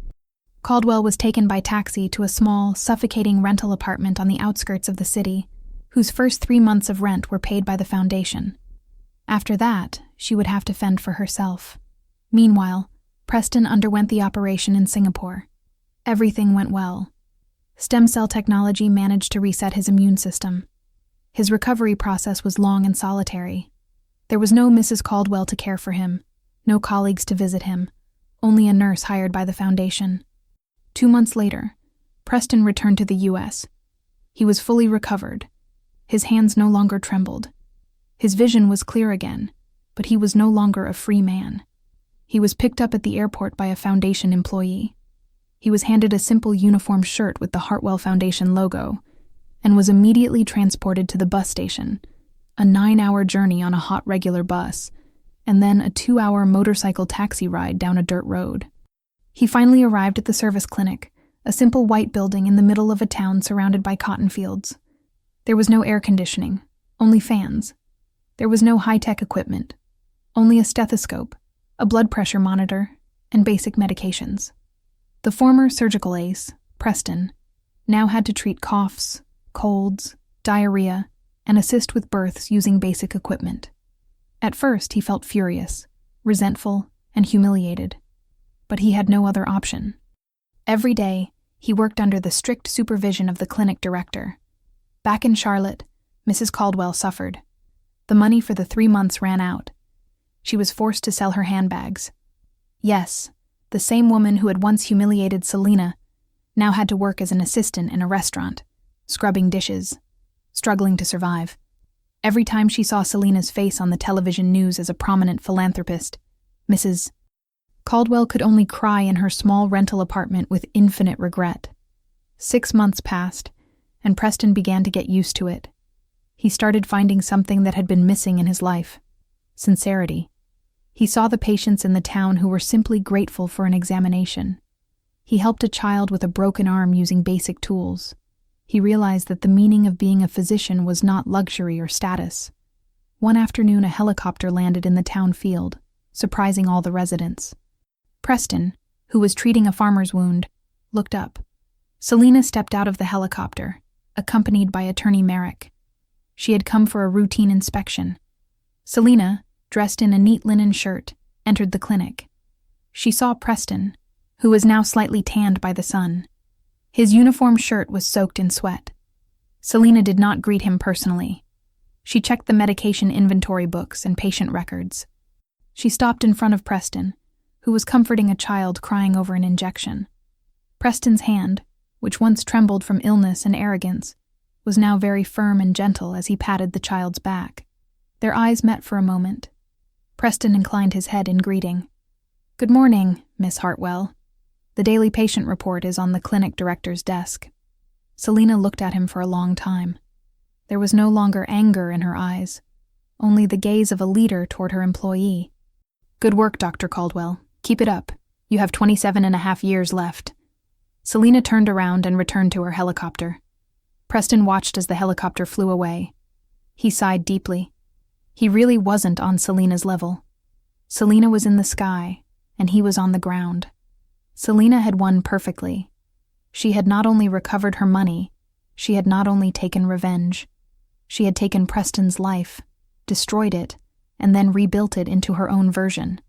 Caldwell was taken by taxi to a small, suffocating rental apartment on the outskirts of the city, whose first 3 months of rent were paid by the Foundation. After that, she would have to fend for herself. Meanwhile, Preston underwent the operation in Singapore. Everything went well. Stem cell technology managed to reset his immune system. His recovery process was long and solitary. There was no Mrs. Caldwell to care for him, no colleagues to visit him, only a nurse hired by the Foundation. 2 months later, Preston returned to the U.S. He was fully recovered. His hands no longer trembled. His vision was clear again, but he was no longer a free man. He was picked up at the airport by a Foundation employee. He was handed a simple uniform shirt with the Hartwell Foundation logo, and was immediately transported to the bus station, a 9-hour journey on a hot regular bus, and then a 2-hour motorcycle taxi ride down a dirt road. He finally arrived at the service clinic, a simple white building in the middle of a town surrounded by cotton fields. There was no air conditioning, only fans. There was no high-tech equipment, only a stethoscope, a blood pressure monitor, and basic medications. The former surgical ace, Preston, now had to treat coughs, colds, diarrhea, and assist with births using basic equipment. At first, he felt furious, resentful, and humiliated, but he had no other option. Every day, he worked under the strict supervision of the clinic director. Back in Charlotte, Mrs. Caldwell suffered. The money for the 3 months ran out. She was forced to sell her handbags. Yes, the same woman who had once humiliated Selina now had to work as an assistant in a restaurant, scrubbing dishes, struggling to survive. Every time she saw Selina's face on the television news as a prominent philanthropist, Mrs. Caldwell could only cry in her small rental apartment with infinite regret. 6 months passed, and Preston began to get used to it. He started finding something that had been missing in his life: sincerity. He saw the patients in the town who were simply grateful for an examination. He helped a child with a broken arm using basic tools. He realized that the meaning of being a physician was not luxury or status. One afternoon, a helicopter landed in the town field, surprising all the residents. Preston, who was treating a farmer's wound, looked up. Selina stepped out of the helicopter, accompanied by Attorney Merrick. She had come for a routine inspection. Selina, dressed in a neat linen shirt, entered the clinic. She saw Preston, who was now slightly tanned by the sun. His uniform shirt was soaked in sweat. Selina did not greet him personally. She checked the medication inventory books and patient records. She stopped in front of Preston, who was comforting a child crying over an injection. Preston's hand, which once trembled from illness and arrogance, was now very firm and gentle as he patted the child's back. Their eyes met for a moment. Preston inclined his head in greeting. "Good morning, Miss Hartwell. The daily patient report is on the clinic director's desk." Selina looked at him for a long time. There was no longer anger in her eyes, only the gaze of a leader toward her employee. "Good work, Dr. Caldwell. Keep it up. You have 27.5 years left." Selina turned around and returned to her helicopter. Preston watched as the helicopter flew away. He sighed deeply. He really wasn't on Selina's level. Selina was in the sky, and he was on the ground. Selena had won perfectly. She had not only recovered her money, she had not only taken revenge. She had taken Preston's life, destroyed it, and then rebuilt it into her own version.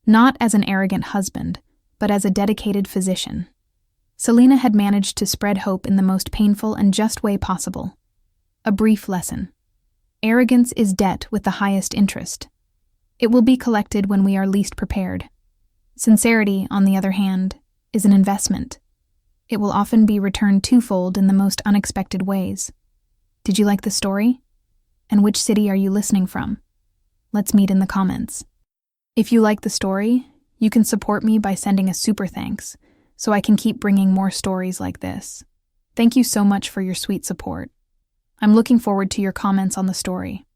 Not as an arrogant husband, but as a dedicated physician. Selena had managed to spread hope in the most painful and just way possible. A brief lesson. Arrogance is debt with the highest interest. It will be collected when we are least prepared. Sincerity, on the other hand, is an investment. It will often be returned twofold in the most unexpected ways. Did you like the story? And which city are you listening from? Let's meet in the comments. If you like the story, you can support me by sending a super thanks, so I can keep bringing more stories like this. Thank you so much for your sweet support. I'm looking forward to your comments on the story.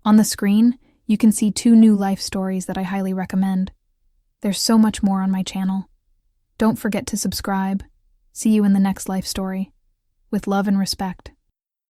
On the screen, you can see 2 new life stories that I highly recommend. There's so much more on my channel. Don't forget to subscribe. See you in the next life story. With love and respect.